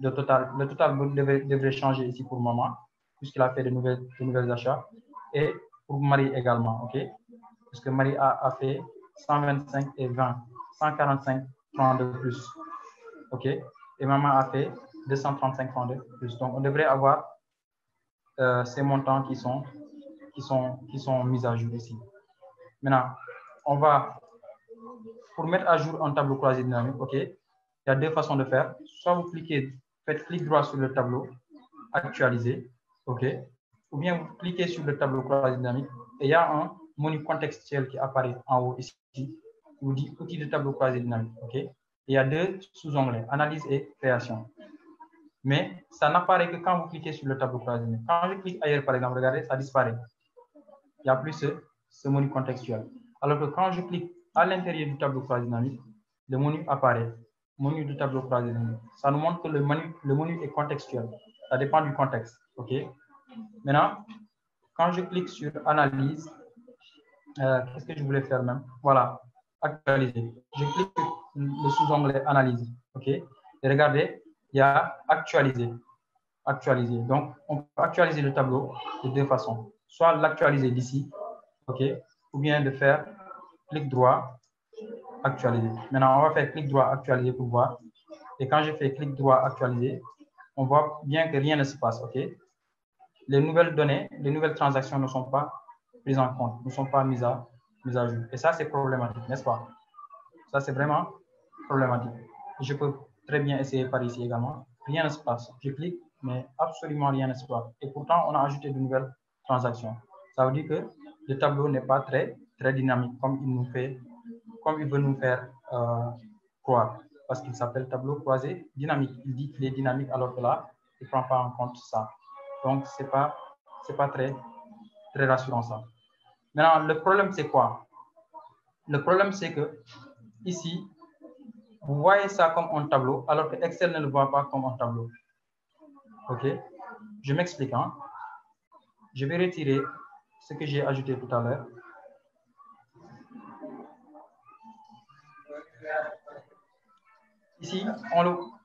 de total. Le total devrait changer ici pour maman, puisqu'il a fait de nouvelles achats. Et pour Marie également, OK? Parce que Marie a fait 125 et 20, 145 francs de plus. OK? Et maman a fait 235 francs de plus. Donc, on devrait avoir ces montants qui sont mis à jour ici. Maintenant, on va, pour mettre à jour un tableau croisé dynamique, OK? Il y a deux façons de faire. Soit vous faites clic droit sur le tableau, actualiser, OK? Ou bien vous cliquez sur le tableau croisé dynamique et il y a un menu contextuel qui apparaît en haut ici, qui vous dit outils de tableau croisé dynamique, OK? Et il y a deux sous-onglets, analyse et création. Mais ça n'apparaît que quand vous cliquez sur le tableau croisé dynamique. Quand je clique ailleurs, par exemple, regardez, ça disparaît. Il n'y a plus ce menu contextuel. Alors que quand je clique à l'intérieur du tableau croisé dynamique, le menu apparaît. Menu du tableau croisé dynamique. Ça nous montre que le menu est contextuel. Ça dépend du contexte. OK? Maintenant, quand je clique sur analyse, qu'est-ce que je voulais faire même? Voilà, actualiser. Je clique sur le sous-onglet analyse. OK? Et regardez, il y a actualiser. Actualiser. Donc, on peut actualiser le tableau de deux façons. Soit l'actualiser d'ici, OK? Ou bien de faire clic droit, actualiser. Maintenant, on va faire clic droit, actualiser pour voir. Et quand je fais clic droit, actualiser, on voit bien que rien ne se passe, OK? Les nouvelles données, les nouvelles transactions ne sont pas prises en compte, ne sont pas mises à jour. Et ça, c'est problématique, n'est-ce pas? Ça, c'est vraiment problématique. Je peux très bien essayer par ici également. Rien ne se passe. Je clique, mais absolument rien ne se passe. Et pourtant, on a ajouté de nouvelles transactions. Ça veut dire que le tableau n'est pas très dynamique comme il veut nous faire croire. Parce qu'il s'appelle tableau croisé dynamique. Il dit qu'il est dynamique alors que là, il ne prend pas en compte ça. Donc, ce n'est pas très rassurant ça. Maintenant, le problème, c'est quoi? Le problème, c'est que ici, vous voyez ça comme un tableau, alors que Excel ne le voit pas comme un tableau. OK? Je m'explique. Hein? Je vais retirer ce que j'ai ajouté tout à l'heure. Ici,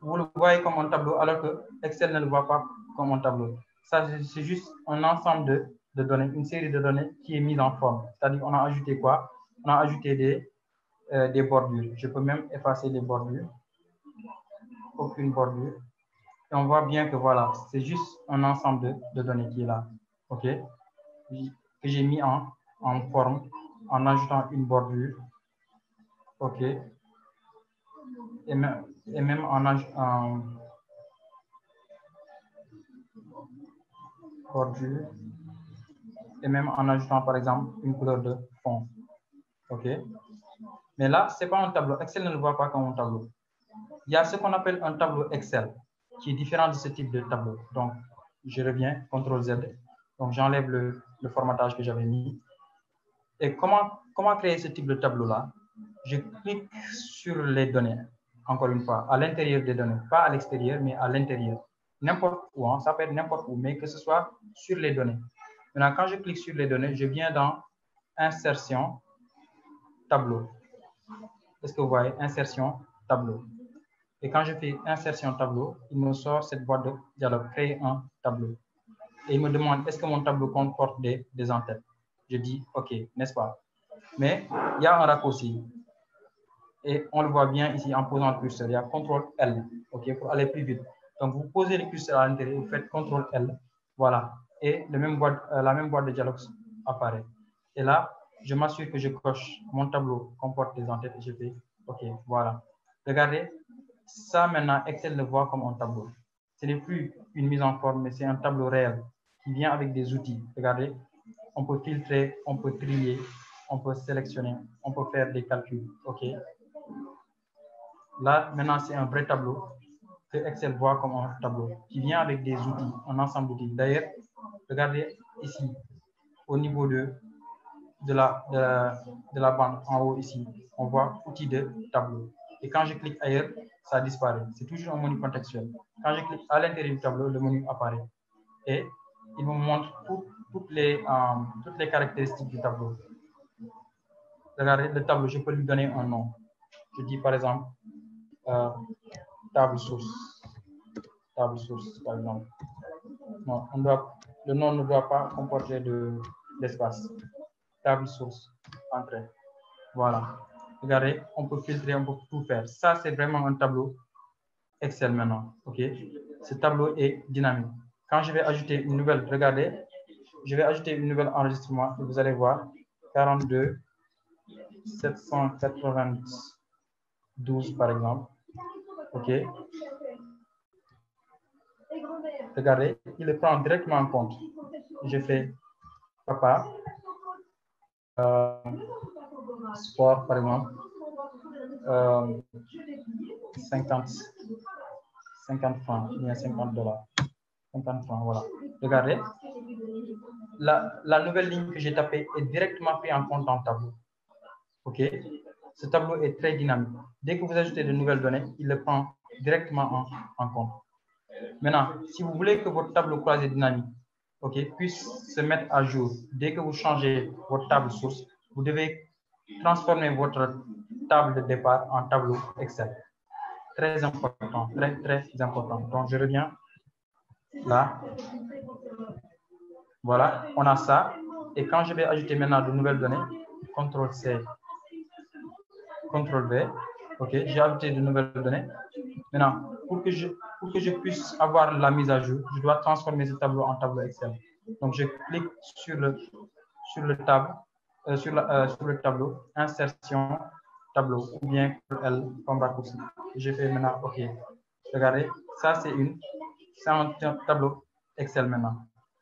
vous le voyez comme un tableau, alors que Excel ne le voit pas comme un tableau. Ça, c'est juste un ensemble de données, une série de données qui est mise en forme. C'est-à-dire, on a ajouté quoi? On a ajouté des bordures. Je peux même effacer les bordures. Aucune bordure. Et on voit bien que voilà, c'est juste un ensemble de données qui est là. OK? Que j'ai mis en forme en ajoutant une bordure. OK? Et même en ajoutant bordure. Et même en ajoutant, par exemple, une couleur de fond. OK? Mais là, ce n'est pas un tableau. Excel ne le voit pas comme un tableau. Il y a ce qu'on appelle un tableau Excel qui est différent de ce type de tableau. Donc, je reviens, CTRL-Z. Donc, j'enlève le formatage que j'avais mis. Et comment créer ce type de tableau-là? Je clique sur les données, encore une fois, à l'intérieur des données. Pas à l'extérieur, mais à l'intérieur. N'importe où, hein, ça peut être n'importe où, mais que ce soit sur les données. Maintenant, quand je clique sur les données, je viens dans Insertion, Tableau. Est-ce que vous voyez? Insertion, Tableau. Et quand je fais Insertion, Tableau, il me sort cette boîte de dialogue, Créer un tableau. Et il me demande, est-ce que mon tableau comporte des en-têtes? Je dis, OK, n'est-ce pas? Mais il y a un raccourci. Et on le voit bien ici en posant le curseur. Il y a CTRL-L, OK, pour aller plus vite. Donc, vous posez le curseur à l'intérieur, vous faites CTRL-L, voilà. Et la même boîte de dialogue apparaît. Et là, je m'assure que je coche mon tableau comporte des en-têtes et je fais OK, voilà. Regardez, ça maintenant, Excel le voit comme un tableau. Ce n'est plus une mise en forme, mais c'est un tableau réel qui vient avec des outils. Regardez, on peut filtrer, on peut trier, on peut sélectionner, on peut faire des calculs. OK. Là, maintenant, c'est un vrai tableau que Excel voit comme un tableau qui vient avec des outils, un ensemble d'outils. D'ailleurs, regardez ici, au niveau de la bande en haut ici, on voit outils de tableau. Et quand je clique ailleurs, ça disparaît. C'est toujours un menu contextuel. Quand je clique à l'intérieur du tableau, le menu apparaît. Et il me montre toutes les caractéristiques du tableau. regardez, le tableau, je peux lui donner un nom. Je dis par exemple, table source. Table source, par exemple. Non, le nom ne doit pas comporter d'espace. Table source, entrée. Voilà. Regardez, on peut filtrer, on peut tout faire. Ça, c'est vraiment un tableau Excel maintenant. OK? Ce tableau est dynamique. Quand je vais ajouter une nouvelle, regardez, je vais ajouter une nouvelle enregistrement et vous allez voir 42 792 par exemple. OK? Regardez, il le prend directement en compte. Je fais papa, sport par exemple, 50 francs, bien 50 $. 50 francs, voilà. Regardez, la nouvelle ligne que j'ai tapée est directement prise en compte dans le tableau. OK? Ce tableau est très dynamique. Dès que vous ajoutez de nouvelles données, il le prend directement en compte. Maintenant, si vous voulez que votre tableau croisé dynamique, OK, puisse se mettre à jour, dès que vous changez votre table source, vous devez transformer votre table de départ en tableau Excel. Très important, très, très important. Donc, je reviens là. Voilà, on a ça. Et quand je vais ajouter maintenant de nouvelles données, CTRL-C, CTRL-V, OK, j'ai ajouté de nouvelles données. Maintenant, pour que je puisse avoir la mise à jour, je dois transformer ce tableau en tableau Excel. Donc, je clique sur le tableau, insertion, tableau, ou bien L comme raccourci. Je fais maintenant OK. Regardez, ça c'est un tableau Excel maintenant.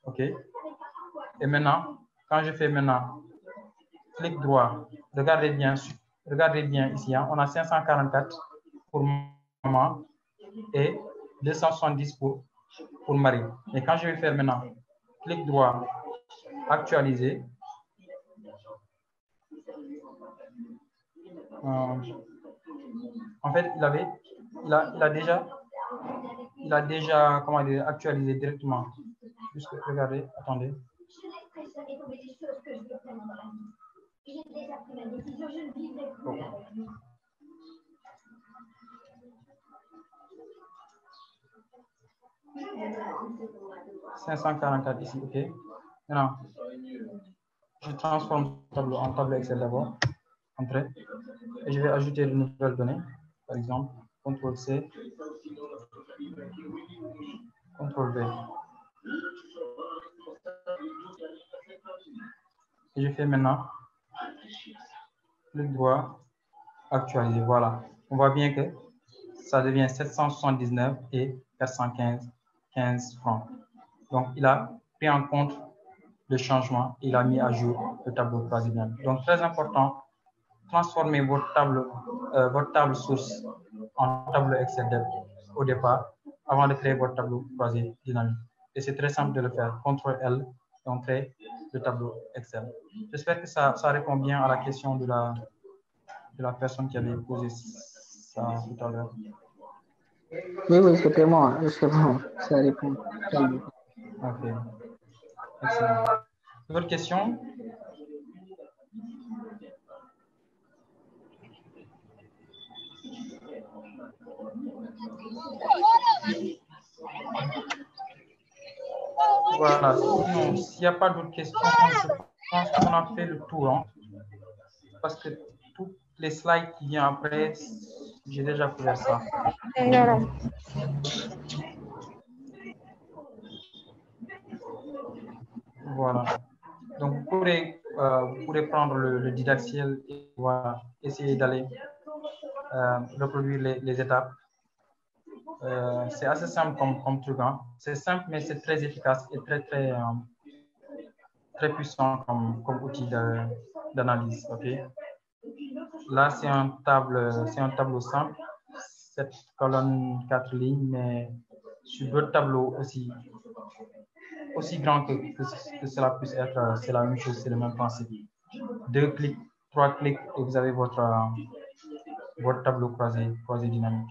OK. Et maintenant, quand je fais maintenant clic droit, regardez bien ici, hein, on a 544 pour maman et 270 pour Marie. Et quand je vais faire maintenant clic droit, actualiser, en fait, il a déjà comment dire, actualisé directement. Juste regardez, attendez. Bon. 544 ici, OK. Maintenant, je transforme le tableau en tableau Excel d'abord. Entrée. Et je vais ajouter de nouvelles données. Par exemple, CTRL-C, CTRL-V. Et je fais maintenant clic droit, actualiser. Voilà. On voit bien que ça devient 779 et 415 francs. Donc, il a pris en compte le changement, il a mis à jour le tableau croisé dynamique. Donc, très important, transformer votre table source en tableau Excel au départ, avant de créer votre tableau croisé dynamique. Et c'est très simple de le faire. CTRL-L et on crée le tableau Excel. J'espère que ça répond bien à la question de la personne qui avait posé ça tout à l'heure. Oui, c'était moi. C'est bon, ça répond. Ok. Excellent. D'autres questions? Voilà. Sinon, s'il n'y a pas d'autres questions, je pense qu'on a fait le tour. Hein, parce que toutes les slides qui viennent après, j'ai déjà couvert ça. Voilà. Donc, vous pourrez prendre le didactiel et voilà, essayer d'aller reproduire les étapes. C'est assez simple comme truc. Hein. C'est simple, mais c'est très efficace et très puissant comme outil d'analyse. Okay? Là, c'est un tableau simple, 7 colonnes, 4 lignes, mais sur d'autres tableaux aussi grand que cela puisse être, c'est la même chose, c'est le même principe. 2 clics, 3 clics et vous avez votre tableau croisé dynamique.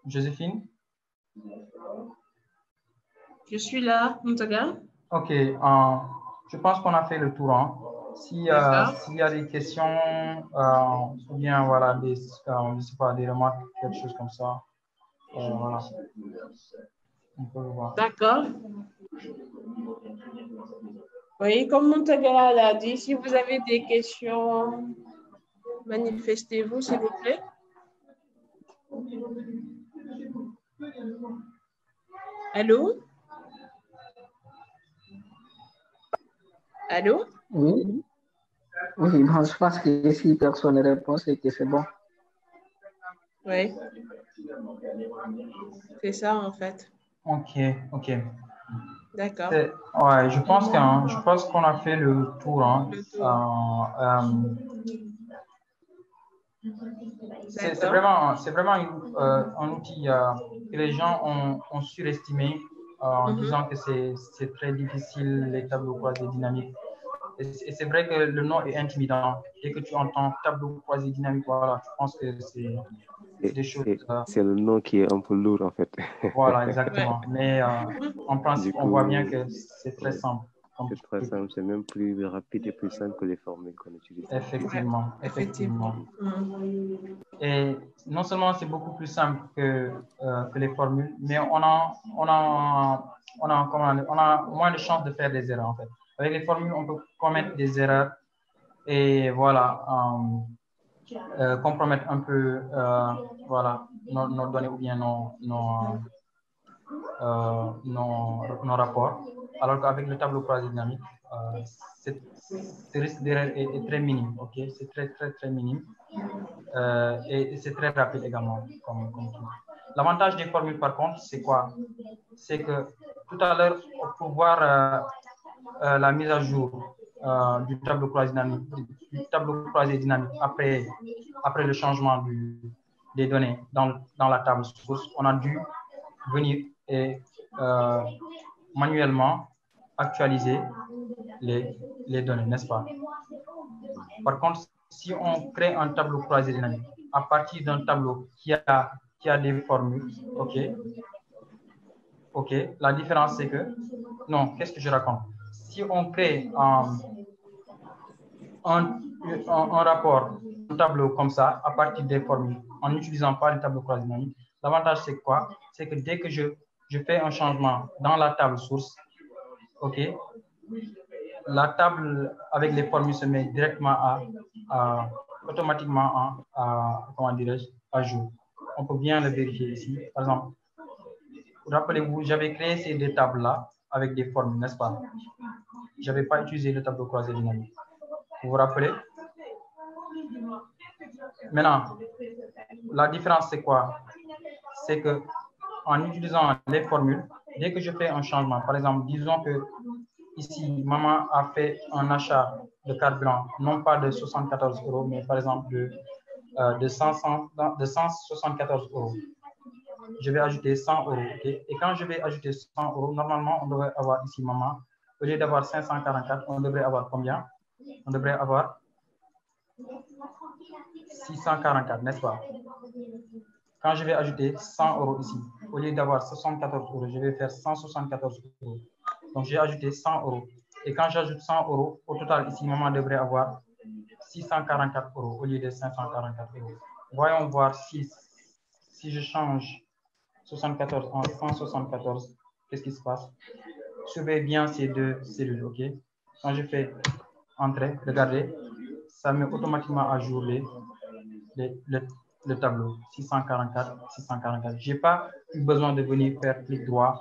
Joséphine? Je suis là, Moutaga. Ok, je pense qu'on a fait le tour. Hein. s'il y a des questions, ou bien voilà, je sais pas, des remarques, quelque chose comme ça, voilà. On peut le voir. D'accord. Oui, comme Montagala l'a dit, si vous avez des questions, manifestez-vous, s'il vous plaît. Allô? Allô? Oui. Oui, bon, je pense que si personne ne répond, c'est que c'est bon. Oui. C'est ça, en fait. Ok. D'accord. Ouais, je pense qu'on a fait le tour. Hein. C'est vraiment un outil que les gens ont surestimé en disant que c'est très difficile, les tableaux croisés dynamiques. Et c'est vrai que le nom est intimidant. Dès que tu entends tableau croisé dynamique, voilà, je pense que c'est des choses. C'est le nom qui est un peu lourd, en fait. Voilà, exactement. Mais en principe, on voit bien que c'est très simple. C'est très simple, c'est même plus rapide et plus simple que les formules qu'on utilise. Effectivement. Et non seulement c'est beaucoup plus simple que les formules, mais on a moins de chances de faire des erreurs en fait. Avec les formules, on peut commettre des erreurs et voilà, compromettre un peu voilà, nos données ou bien nos rapports. Alors qu'avec le tableau croisé dynamique, ce risque d'erreur est très minime, ok? C'est très minime et c'est très rapide également. Comme tout. L'avantage des formules, par contre, c'est quoi? C'est que tout à l'heure, pour voir la mise à jour du tableau croisé dynamique, après le changement des données dans la table source, on a dû venir et manuellement actualiser les données, n'est-ce pas? Par contre, si on crée un tableau croisé dynamique à partir d'un tableau qui a des formules, ok, la différence c'est que, non, qu'est-ce que je raconte? Si on crée un rapport, un tableau comme ça, à partir des formules, en n'utilisant pas le tableau croisé dynamique, l'avantage c'est quoi? C'est que dès que je fais un changement dans la table source, ok, la table avec les formules se met directement automatiquement comment dirais-je, à jour. On peut bien le vérifier ici. Par exemple, rappelez-vous, j'avais créé ces deux tables-là avec des formules, n'est-ce pas? Je n'avais pas utilisé le tableau croisé dynamique. Vous vous rappelez? Maintenant, la différence, c'est quoi? C'est que en utilisant les formules, dès que je fais un changement, par exemple, disons que ici, maman a fait un achat de carburant, non pas de 74 €, mais par exemple de 174 €. Je vais ajouter 100 €. Okay? Et quand je vais ajouter 100 €, normalement, on devrait avoir ici, maman, au lieu d'avoir 544, on devrait avoir combien? On devrait avoir 644, n'est-ce pas? Quand je vais ajouter 100 € ici, au lieu d'avoir 74 €, je vais faire 174 €. Donc, j'ai ajouté 100 €. Et quand j'ajoute 100 €, au total, ici, maman devrait avoir 644 € au lieu de 544 €. Voyons voir si je change 74 en 174, qu'est-ce qui se passe? Surveillez bien ces deux cellules, ok? Quand je fais entrer, regardez, ça met automatiquement à jour le tableau 644, 644. Je n'ai pas eu besoin de venir faire clic droit,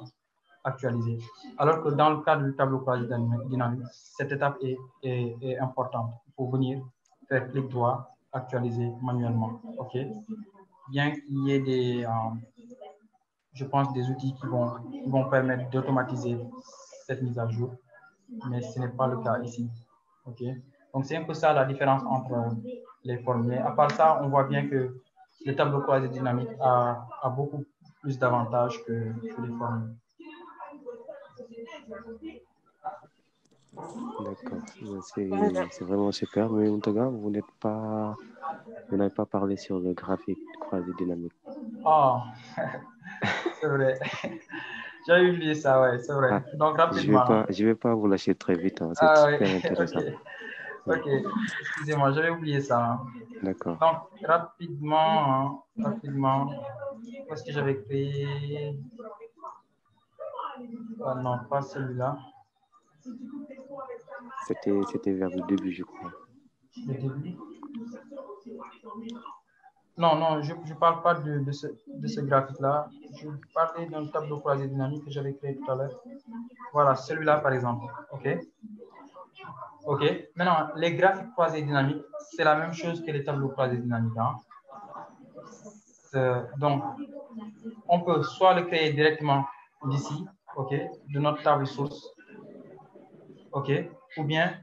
actualiser. Alors que dans le cadre du tableau croisé dynamique, cette étape est importante. Il faut venir faire clic droit, actualiser manuellement. OK? Bien qu'il y ait je pense, des outils qui vont permettre d'automatiser cette mise à jour, mais ce n'est pas le cas ici. OK? Donc, c'est un peu ça la différence entre les formules. Mais à part ça, on voit bien que le tableau croisé dynamique a beaucoup plus d'avantages que les formules. D'accord, c'est vraiment super. Mais Mountaga, vous n'avez pas parlé sur le graphique croisé dynamique. Oh, c'est vrai. J'ai oublié ça, ouais, c'est vrai. Donc, rapidement. Je vais pas vous lâcher très vite. Hein. C'est super intéressant. Okay. Ok, excusez-moi, j'avais oublié ça. D'accord. Donc, rapidement, où est-ce que j'avais créé? Ah non, pas celui-là. C'était vers le début, je crois. Le début? Non, je ne parle pas de ce graphique-là. Je parlais d'un tableau croisé dynamique que j'avais créé tout à l'heure. Voilà, celui-là, par exemple. OK? OK. Maintenant, les graphiques croisés dynamiques, c'est la même chose que les tableaux croisés dynamiques. Hein? Donc, on peut soit le créer directement d'ici, OK, de notre table source, OK, ou bien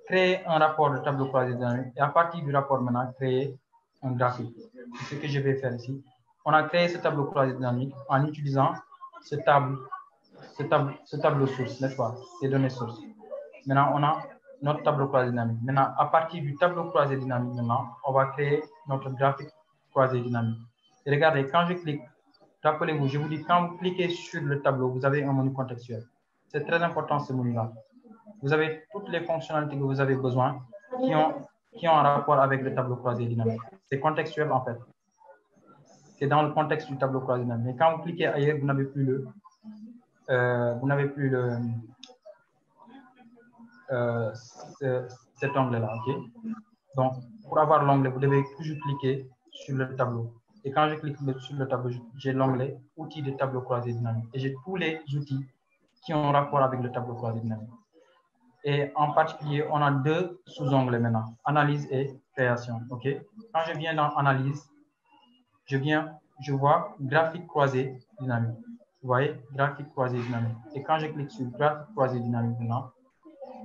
créer un rapport de tableau croisé dynamique et à partir du rapport maintenant, créer un graphique. C'est ce que je vais faire ici. On a créé ce tableau croisé dynamique en utilisant ce tableau source, n'est-ce pas, ces données sources. Maintenant, on a notre tableau croisé dynamique. Maintenant, à partir du tableau croisé dynamique, maintenant, on va créer notre graphique croisé dynamique. Et regardez, quand je clique, rappelez-vous, je vous dis, quand vous cliquez sur le tableau, vous avez un menu contextuel. C'est très important ce menu-là. Vous avez toutes les fonctionnalités que vous avez besoin qui ont un rapport avec le tableau croisé dynamique. C'est contextuel en fait. C'est dans le contexte du tableau croisé dynamique. Mais quand vous cliquez ailleurs, vous n'avez plus cet onglet-là. OK? Donc, pour avoir l'onglet, vous devez toujours cliquer sur le tableau. Et quand je clique sur le tableau, j'ai l'onglet outils de tableau croisé dynamique. Et j'ai tous les outils qui ont rapport avec le tableau croisé dynamique. Et en particulier, on a deux sous-onglets maintenant, analyse et création. OK? Quand je viens dans analyse, je vois graphique croisé dynamique. Vous voyez, graphique croisé dynamique. Et quand je clique sur graphique croisé dynamique maintenant,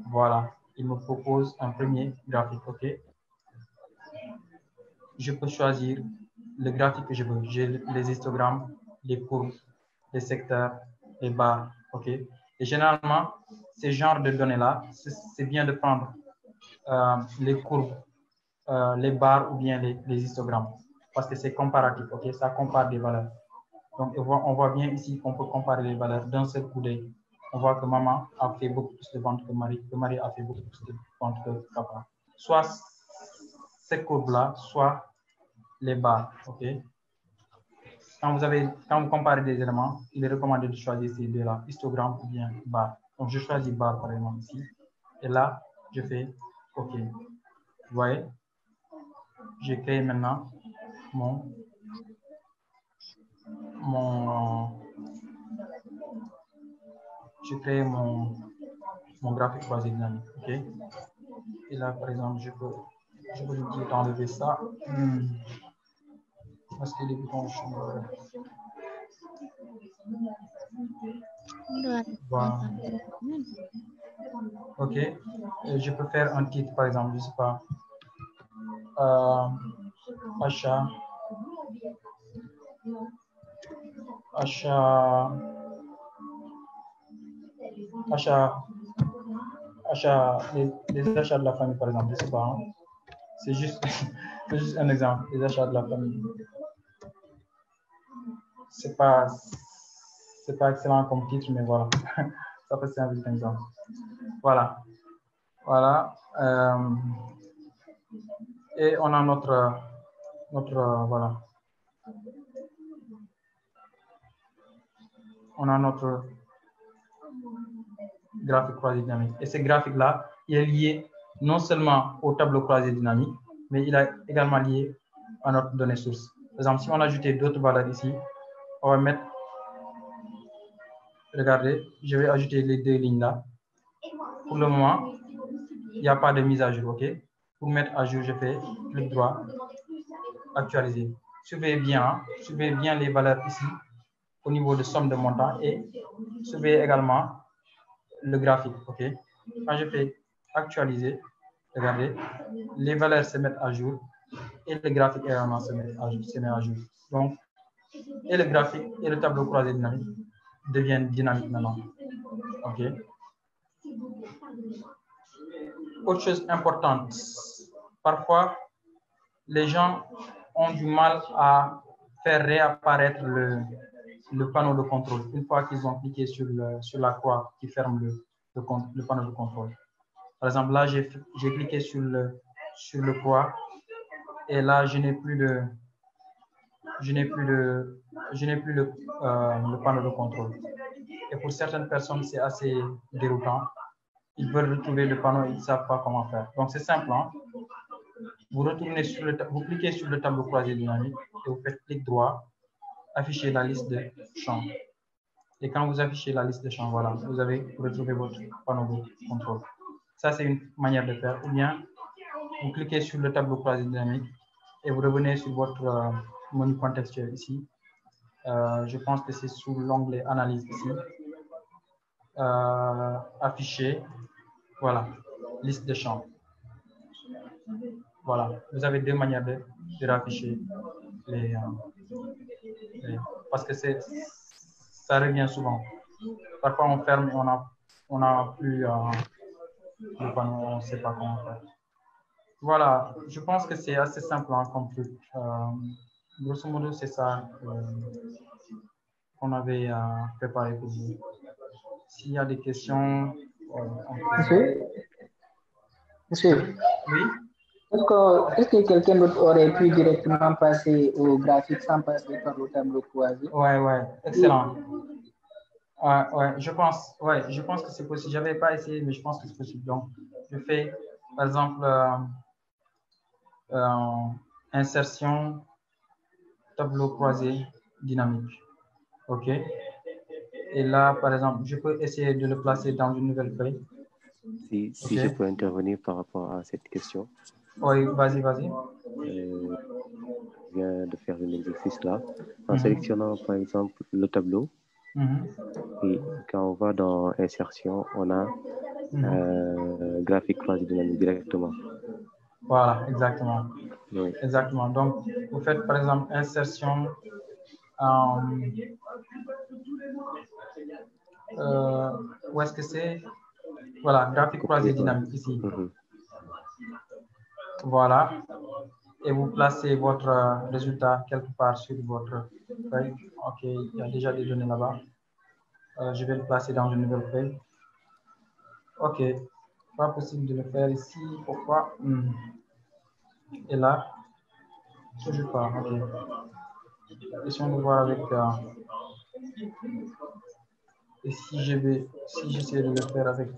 voilà, il me propose un premier graphique. OK? Je peux choisir le graphique que je veux. J'ai les histogrammes, les courbes, les secteurs, les barres. OK? Et généralement, ces genres de données-là, c'est bien de prendre les courbes, les barres ou bien les histogrammes parce que c'est comparatif. OK? Ça compare des valeurs. Donc, on voit bien ici qu'on peut comparer les valeurs d'un seul coup d'œil. On voit que maman a fait beaucoup plus de ventes que Marie a fait beaucoup plus de ventes que papa. Soit ces courbes-là, soit les barres. OK? Quand vous comparez des éléments, il est recommandé de choisir ces deux-là, histogramme ou bien barre. Donc, je choisis barre par exemple ici. Et là, je fais OK. Vous voyez? J'ai créé maintenant j'ai créé mon graphique croisé dynamique. OK? Et là, par exemple, je peux lui dire d'enlever ça. Parce que les boutons changent. Voilà. OK. Et je peux faire un titre, par exemple, je ne sais pas. Achat, les achats de la famille, par exemple, je ne sais pas. Hein. C'est juste un exemple, les achats de la famille. C'est pas excellent comme titre, mais voilà. Ça peut servir d'exemple. Voilà. Et on a notre voilà. On a notre graphique croisé dynamique. Et ce graphique-là, il est lié non seulement au tableau croisé dynamique, mais il est également lié à notre donnée source. Par exemple, si on ajoutait d'autres valeurs ici, on va mettre, regardez, je vais ajouter les deux lignes là. Pour le moment, il n'y a pas de mise à jour, OK? Pour mettre à jour, je fais clic droit, actualiser. Surveillez bien les valeurs ici au niveau de somme de montant et surveillez également le graphique, OK? Quand je fais actualiser, regardez, les valeurs se mettent à jour et le graphique également se met à jour. Donc, et le graphique et le tableau croisé dynamique deviennent dynamiques maintenant. OK? Autre chose importante, parfois, les gens ont du mal à faire réapparaître le panneau de contrôle une fois qu'ils ont cliqué sur la croix qui ferme le panneau de contrôle. Par exemple, là, j'ai cliqué sur le poids et là, je n'ai plus le panneau de contrôle. Et pour certaines personnes, c'est assez déroutant. Ils veulent retrouver le panneau, ils ne savent pas comment faire. Donc, c'est simple. Hein? Vous cliquez sur le tableau croisé dynamique et vous faites clic droit, afficher la liste de champs. Et quand vous affichez la liste de champs, voilà, vous avez retrouvé votre panneau de contrôle. Ça, c'est une manière de faire. Ou bien, vous cliquez sur le tableau croisé dynamique et vous revenez sur votre menu contextuel ici. Je pense que c'est sous l'onglet analyse ici. Afficher, voilà, liste de champs. Voilà, vous avez deux manières de afficher parce que ça revient souvent. Parfois on ferme et on a plus le panneau, on ne sait pas comment faire. Voilà, je pense que c'est assez simple hein, comme truc. Grosso modo, c'est ça qu'on avait préparé pour vous. S'il y a des questions, Monsieur, oui. Est-ce que quelqu'un d'autre aurait pu directement passer au graphique sans passer par le tableau croisé? Ouais, excellent. Ouais, je pense que c'est possible. Je n'avais pas essayé, mais je pense que c'est possible. Donc, je fais, par exemple, insertion, tableau croisé dynamique. OK. Et là, par exemple, je peux essayer de le placer dans une nouvelle feuille. Si okay. Je peux intervenir par rapport à cette question. Oui, vas-y. Je viens de faire un exercice là. En sélectionnant, par exemple, le tableau. Et quand on va dans insertion, on a graphique croisé dynamique directement. Voilà, exactement. Oui. Exactement. Donc, vous faites par exemple insertion. Où est-ce que c'est? Voilà, graphique croisé dynamique ici. Voilà. Et vous placez votre résultat quelque part sur votre feuille. OK, il y a déjà des données là-bas. Je vais le placer dans une nouvelle feuille. OK, pas possible de le faire ici. Pourquoi? Et là, toujours pas. OK. Essayons de voir avec... et si j'essaie de le faire avec...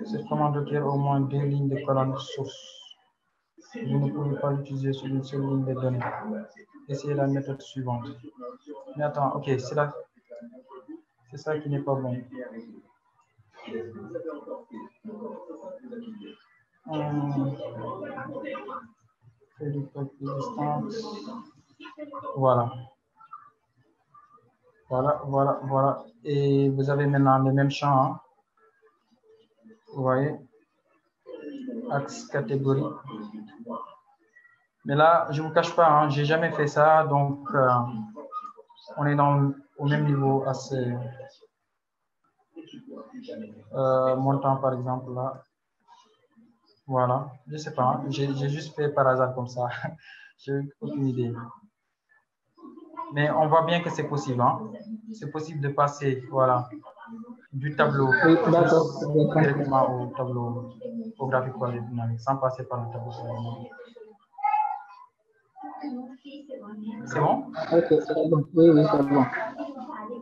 cette commande requiert au moins 2 lignes de colonne source. Vous ne pouvez pas l'utiliser sur une seule ligne de données. Essayez la méthode suivante. Mais attends, OK, c'est ça qui n'est pas bon. Voilà. Voilà. Et vous avez maintenant le même champ. Hein? Vous voyez? Axe catégorie. Mais là, je ne vous cache pas, hein, je n'ai jamais fait ça. Donc, on est au même niveau assez montant, par exemple, là. Voilà. Je ne sais pas. Hein, j'ai juste fait par hasard comme ça. Je n'ai aucune idée. Mais on voit bien que c'est possible. Hein. C'est possible de passer, voilà, du tableau directement au tableau, au graphique croisé dynamique, sans passer par le tableau dynamique. C'est bon? Ok, c'est bon. Oui, c'est bon.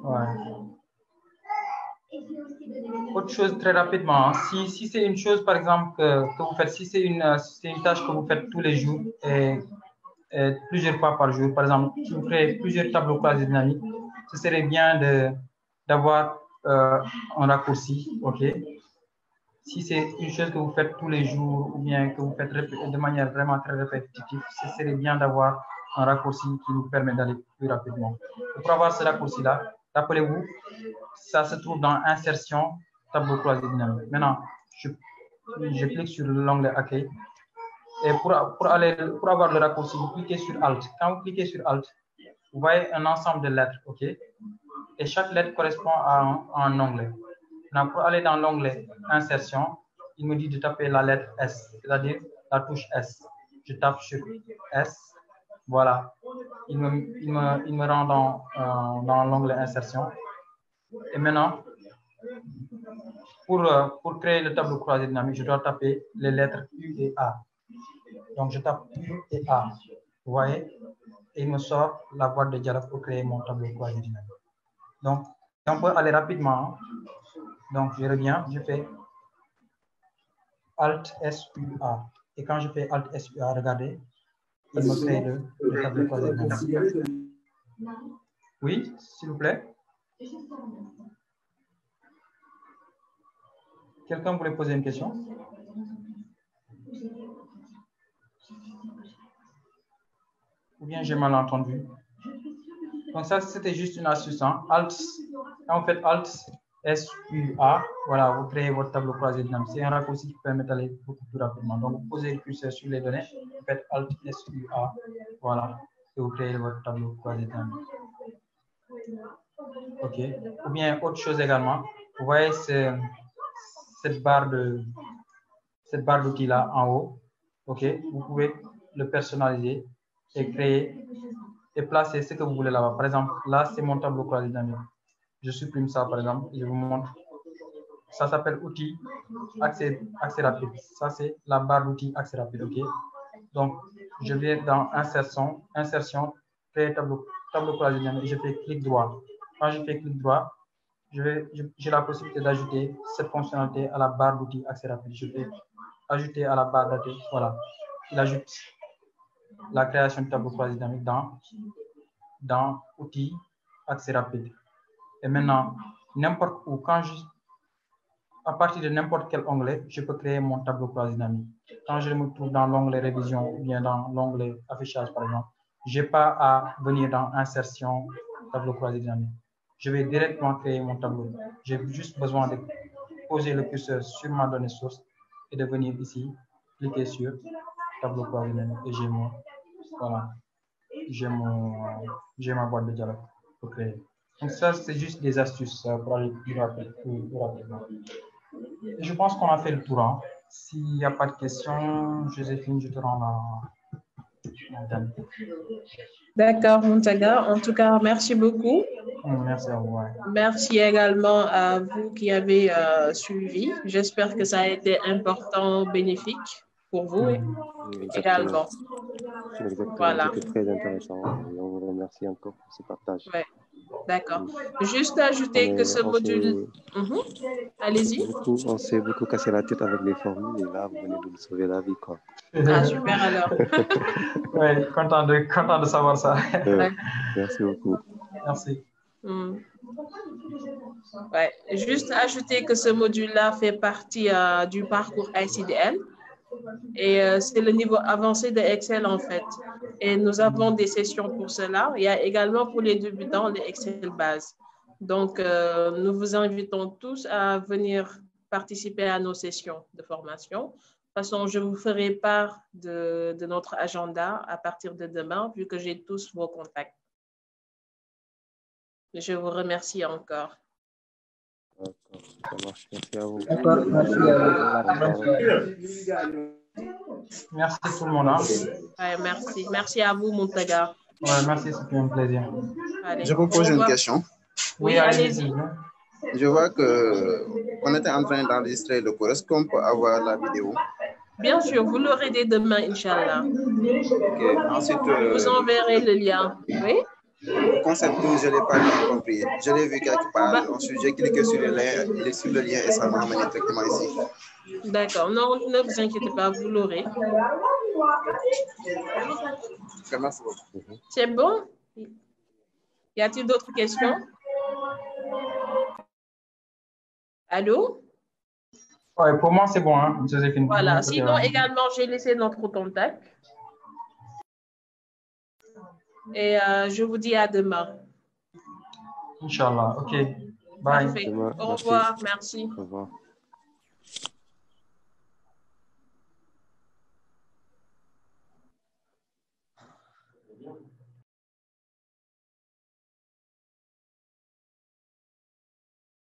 Ouais. Autre chose très rapidement, hein. Si c'est une chose, par exemple, que vous faites, si c'est une tâche que vous faites tous les jours et plusieurs fois par jour, par exemple, si vous créez plusieurs tableaux croisés dynamiques, ce serait bien d'avoir un raccourci, OK? Si c'est une chose que vous faites tous les jours ou bien que vous faites de manière vraiment très répétitive, ce serait bien d'avoir un raccourci qui vous permet d'aller plus rapidement. Et pour avoir ce raccourci-là, rappelez-vous, ça se trouve dans insertion, tableau croisé dynamique. Maintenant, je clique sur l'onglet Accueil. Et pour avoir le raccourci, vous cliquez sur Alt. Quand vous cliquez sur Alt, vous voyez un ensemble de lettres, OK? Et chaque lettre correspond à un onglet. Maintenant, pour aller dans l'onglet Insertion, il me dit de taper la lettre S, c'est-à-dire la touche S. Je tape sur S. Voilà. Il me rend dans l'onglet insertion. Et maintenant, pour créer le tableau croisé dynamique, je dois taper les lettres U et A. Donc, je tape U et A. Vous voyez? Et il me sort la boîte de dialogue pour créer mon tableau croisé dynamique. Donc, on peut aller rapidement. Donc, je reviens, je fais Alt SUA. Et quand je fais Alt SUA, regardez, il me crée le tableau croisé dynamique. Oui, s'il vous plaît. Quelqu'un voulait poser une question? Ou bien j'ai mal entendu? Donc ça, c'était juste une astuce. Hein? Quand vous faites Alt SUA, voilà, vous créez votre tableau croisé dynamique. C'est un raccourci qui permet d'aller beaucoup plus rapidement. Donc, vous posez le curseur sur les données, vous faites Alt SUA, voilà, et vous créez votre tableau croisé dynamique. OK. Ou bien, autre chose également, vous voyez cette barre d'outils là en haut. OK. Vous pouvez le personnaliser et créer et placer ce que vous voulez là-bas. Par exemple, là, c'est mon tableau croisé dynamique. Je supprime ça, par exemple, et je vous montre. Ça s'appelle outils accès rapide. Ça, c'est la barre d'outils accès rapide. OK. Donc, je vais dans insertion, créer tableau croisé dynamique et je fais clic droit. Quand je fais clic droit, j'ai la possibilité d'ajouter cette fonctionnalité à la barre d'outils accès rapide. Je vais ajouter à la barre d'outils. Voilà. Il ajoute la création du tableau croisé dynamique dans outils accès rapide. Et maintenant, n'importe où, à partir de n'importe quel onglet, je peux créer mon tableau croisé dynamique. Quand je me trouve dans l'onglet révision ou bien dans l'onglet affichage, par exemple, je n'ai pas à venir dans insertion, tableau croisé dynamique. Je vais directement créer mon tableau. J'ai juste besoin de poser le curseur sur ma donnée source et de venir ici, cliquer sur tableau croisé dynamique et j'ai ma boîte de dialogue pour créer. Donc ça, c'est juste des astuces pour aller plus rapidement. Et je pense qu'on a fait le tour. Hein. S'il n'y a pas de questions, Joséphine, je te rends l'antenne. D'accord, Montaga. En tout cas, merci beaucoup. Merci à vous. Ouais. Merci également à vous qui avez suivi. J'espère que ça a été important, bénéfique pour vous également. Exactement. Voilà. C'était très intéressant et on vous remercie encore pour ce partage. Ouais. D'accord. Juste ajouter que ce module... Allez-y. On s'est beaucoup cassé la tête avec les formules et là, vous venez de nous sauver la vie, quoi. Ah, super alors. Oui, content de savoir ça. Merci beaucoup. Merci. Ouais. Juste ajouter que ce module-là fait partie du parcours ICDL. Et c'est le niveau avancé de Excel en fait. Et nous avons des sessions pour cela. Il y a également pour les débutants les Excel base. Donc, nous vous invitons tous à venir participer à nos sessions de formation. De toute façon, je vous ferai part de notre agenda à partir de demain, vu que j'ai tous vos contacts. Je vous remercie encore. Ça marche. Merci à vous. Merci tout le monde. Hein. Ouais, merci. Merci à vous, Montaga. Ouais, merci, c'était un plaisir. Allez, je vous pose une question. Oui, allez-y. Je vois qu'on était en train d'enregistrer le cours. Est-ce qu'on peut avoir la vidéo? Bien sûr, vous l'aurez dès demain, Inch'Allah. Ok, ensuite... vous enverrez le lien. Oui? Le concept, je ne l'ai pas bien compris. Je l'ai vu quelque part. Ensuite, j'ai cliqué sur le lien et ça m'a amené directement ici. D'accord. Non, ne vous inquiétez pas, vous l'aurez. Merci beaucoup. C'est bon? Y a-t-il d'autres questions? Allô? Ouais, pour moi, c'est bon, hein, Joséphine. Voilà. Sinon, également, j'ai laissé notre contact. Et je vous dis à demain. Inch'Allah. OK. Bye. Parfait. Au revoir. Merci. Au revoir.